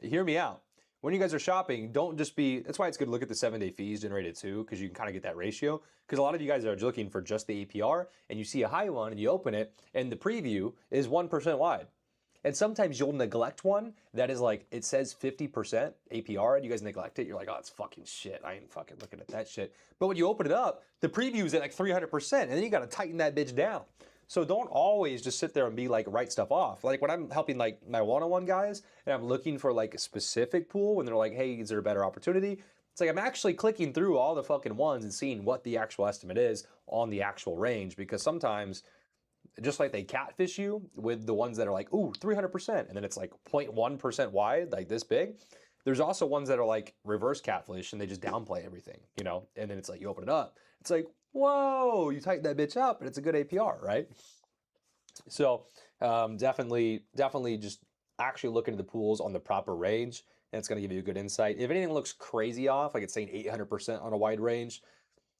hear me out. When you guys are shopping, don't just be, that's why it's good to look at the 7-day fees generated too, because you can kind of get that ratio. Because a lot of you guys are looking for just the APR, and you see a high one, and you open it, and the preview is 1% wide. And sometimes you'll neglect one that is like, it says 50% APR, and you guys neglect it. You're like, oh, it's fucking shit. I ain't fucking looking at that shit. But when you open it up, the preview is at like 300%, and then you got to tighten that bitch down. So don't always just sit there and be like, write stuff off. Like when I'm helping like my one-on-one guys, and I'm looking for like a specific pool, when they're like, hey, is there a better opportunity? It's like I'm actually clicking through all the fucking ones and seeing what the actual estimate is on the actual range, because sometimes, just like they catfish you with the ones that are like, ooh, 300%, and then it's like 0.1% wide, like this big. There's also ones that are like reverse catfish, and they just downplay everything, you know? And then it's like, you open it up, it's like, whoa, you tighten that bitch up, and it's a good APR, right? So definitely just actually look into the pools on the proper range, and it's gonna give you a good insight. If anything looks crazy off, like it's saying 800% on a wide range,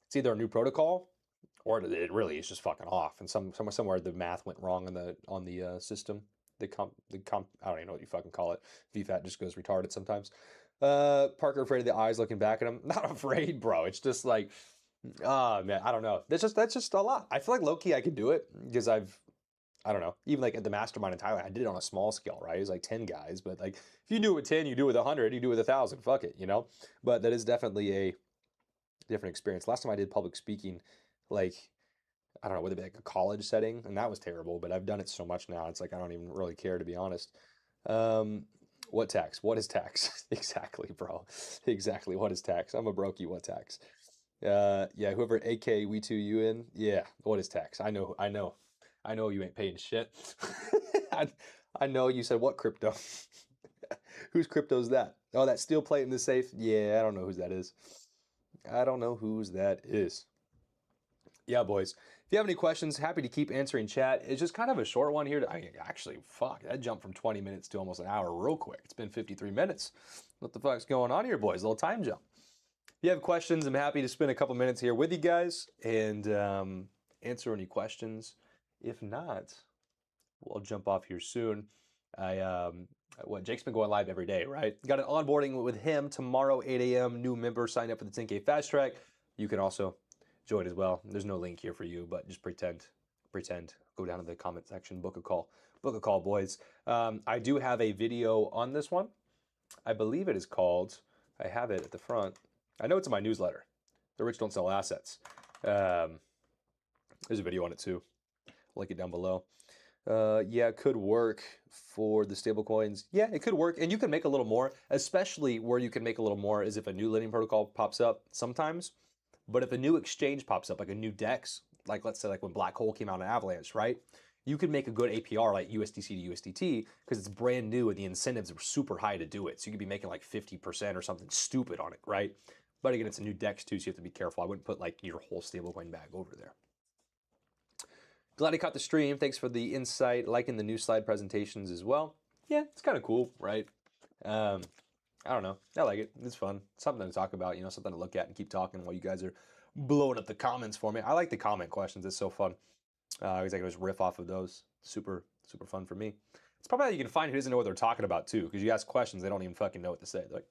it's either a new protocol, or it really is just fucking off, and somewhere the math went wrong on the system. I don't even know what you fucking call it. VFAT just goes retarded sometimes. Parker afraid of the eyes looking back at him. Not afraid, bro. It's just like, oh man, I don't know. That's just a lot. I feel like low key I could do it because I don't know. Even like at the mastermind in Thailand, I did it on a small scale, right? It was like 10 guys, but like if you do it with 10, you do it with 100, you do it with 1,000. Fuck it, you know. But that is definitely a different experience. Last time I did public speaking, like, I don't know, would it be like a college setting? And that was terrible, but I've done it so much now. It's like, I don't even really care, to be honest. What tax? What is tax? Exactly, bro. Exactly. What is tax? I'm a brokey. What tax? Yeah, whoever AK we two you in. Yeah, what is tax? I know you ain't paying shit. I know you said what crypto? Whose crypto is that? Oh, that steel plate in the safe? Yeah, I don't know whose that is. I don't know whose that is. Yeah, boys. If you have any questions, happy to keep answering chat. It's just kind of a short one here. Actually, fuck, that jumped from 20 minutes to almost an hour real quick. It's been 53 minutes. What the fuck's going on here, boys? A little time jump. If you have questions, I'm happy to spend a couple minutes here with you guys and answer any questions. If not, we'll jump off here soon. Jake's been going live every day, right? Got an onboarding with him tomorrow, 8 a.m. New member, sign up for the 10K fast track. You can also join as well. There's no link here for you, but just pretend. Go down to the comment section, book a call, boys. I do have a video on this one. I believe it is called, I have it at the front. I know it's in my newsletter, The Rich Don't Sell Assets. There's a video on it too. Link it down below. Yeah, it could work for the stable coins. Yeah, it could work. And you can make a little more, especially where you can make a little more is if a new lending protocol pops up sometimes. But if a new exchange pops up, like a new DEX, like let's say like when Black Hole came out in Avalanche, right? You could make a good APR like USDC to USDT because it's brand new and the incentives are super high to do it. So you could be making like 50% or something stupid on it, right? But again, it's a new DEX too, so you have to be careful. I wouldn't put like your whole stablecoin bag over there. Glad you caught the stream. Thanks for the insight. Liking the new slide presentations as well. Yeah, it's kind of cool, right? I don't know. I like it. It's fun. Something to talk about, something to look at and keep talking while you guys are blowing up the comments for me. I like the comment questions. It's so fun. I can just riff off of those. Super, super fun for me. It's probably how you can find who doesn't know what they're talking about too, because you ask questions, they don't even fucking know what to say. They're like,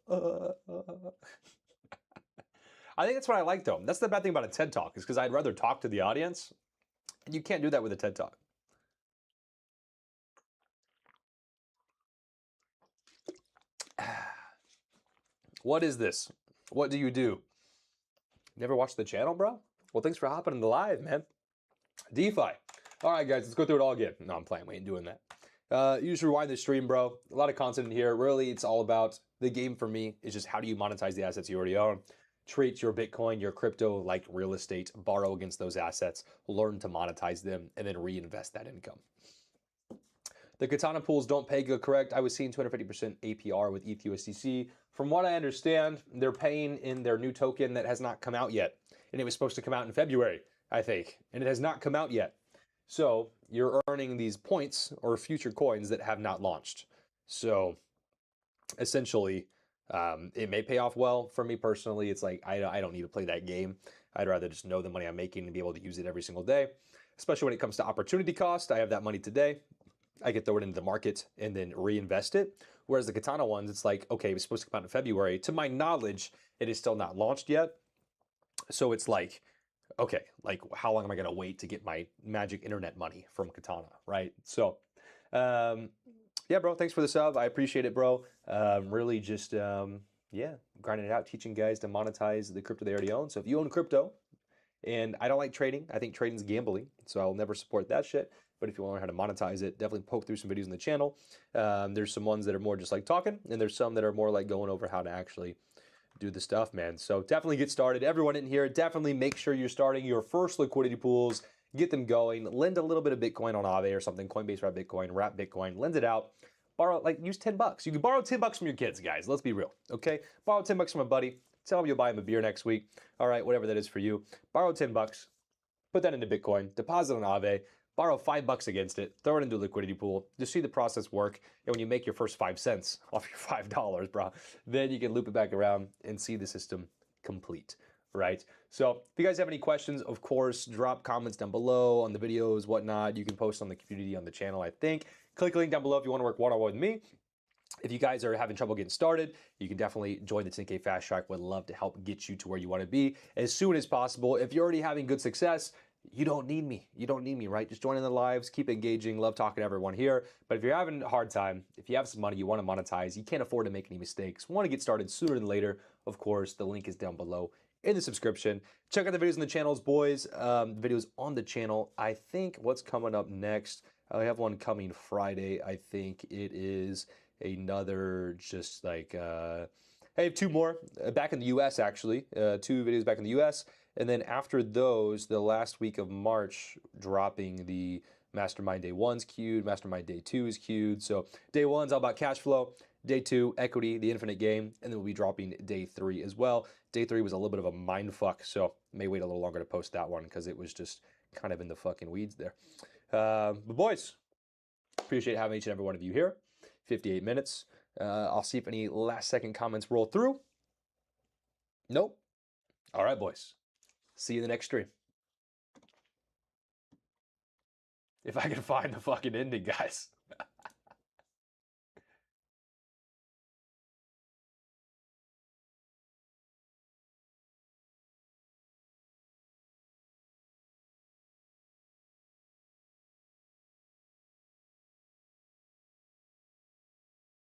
I think that's what I like though. That's the bad thing about a TED Talk is because I'd rather talk to the audience, and you can't do that with a TED Talk. What is this? What do you do? Never watched the channel, bro? Well, thanks for hopping in the live, man. DeFi. All right, guys, let's go through it all again. No, I'm playing. We ain't doing that. You just rewind the stream, bro. A lot of content in here. Really, it's all about the game for me. Is just how do you monetize the assets you already own? Treat your Bitcoin, your crypto like real estate. Borrow against those assets. Learn to monetize them, and then reinvest that income. The Katana pools don't pay good, correct? I was seeing 250% APR with ETHUSDC. From what I understand, they're paying in their new token that has not come out yet. And it was supposed to come out in February, I think. And it has not come out yet. So you're earning these points or future coins that have not launched. So essentially, it may pay off well for me personally. It's like, I don't need to play that game. I'd rather just know the money I'm making and be able to use it every single day. Especially when it comes to opportunity cost. I have that money today. I can throw it into the market and then reinvest it. Whereas the Katana ones, it's like, okay, it was supposed to come out in February. To my knowledge, it is still not launched yet. So it's like, okay, like how long am I going to wait to get my magic internet money from Katana, right? So, yeah, bro, thanks for the sub. I appreciate it, bro. Really just, yeah, grinding it out, teaching guys to monetize the crypto they already own. So if you own crypto, and I don't like trading, I think trading's gambling, so I'll never support that shit. But if you want to learn how to monetize it, definitely poke through some videos on the channel. There's some ones that are more just like talking, and there's some that are more like going over how to actually do the stuff, man. So definitely get started. Everyone in here, definitely make sure you're starting your first liquidity pools. Get them going. Lend a little bit of Bitcoin on Aave or something. Coinbase wrap Bitcoin. Lend it out. Borrow, like, use $10. You can borrow $10 from your kids, guys. Let's be real, okay? Borrow $10 from a buddy. Tell him you'll buy him a beer next week. All right, whatever that is for you. Borrow $10. Put that into Bitcoin. Deposit on Aave. Borrow $5 against it, throw it into a liquidity pool, just see the process work, and when you make your first 5 cents off your $5, bro, then you can loop it back around and see the system complete, right? So if you guys have any questions, of course, drop comments down below on the videos, whatnot. You can post on the community on the channel, I think. Click the link down below if you want to work one-on-one with me. If you guys are having trouble getting started, you can definitely join the 10K Fast Track. Would love to help get you to where you want to be as soon as possible. If you're already having good success, you don't need me. You don't need me, right? Just join in the lives, keep engaging, love talking to everyone here. But if you're having a hard time, if you have some money, you want to monetize, you can't afford to make any mistakes, want to get started sooner than later, of course, the link is down below in the subscription. Check out the videos on the channels, boys. Videos on the channel. I think what's coming up next, I have one coming Friday. I think it is another just like, I have 2 more back in the US actually, 2 videos back in the US. And then after those, the last week of March, dropping the Mastermind Day 1's queued, Mastermind Day 2 is queued. So Day 1's all about cash flow, Day 2, equity, the infinite game, and then we'll be dropping Day 3 as well. Day 3 was a little bit of a mind fuck, so may wait a little longer to post that one because it was just kind of in the fucking weeds there. But boys, appreciate having each and every one of you here. 58 minutes. I'll see if any last second comments roll through. Nope. All right, boys. See you in the next stream. If I can find the fucking ending, guys.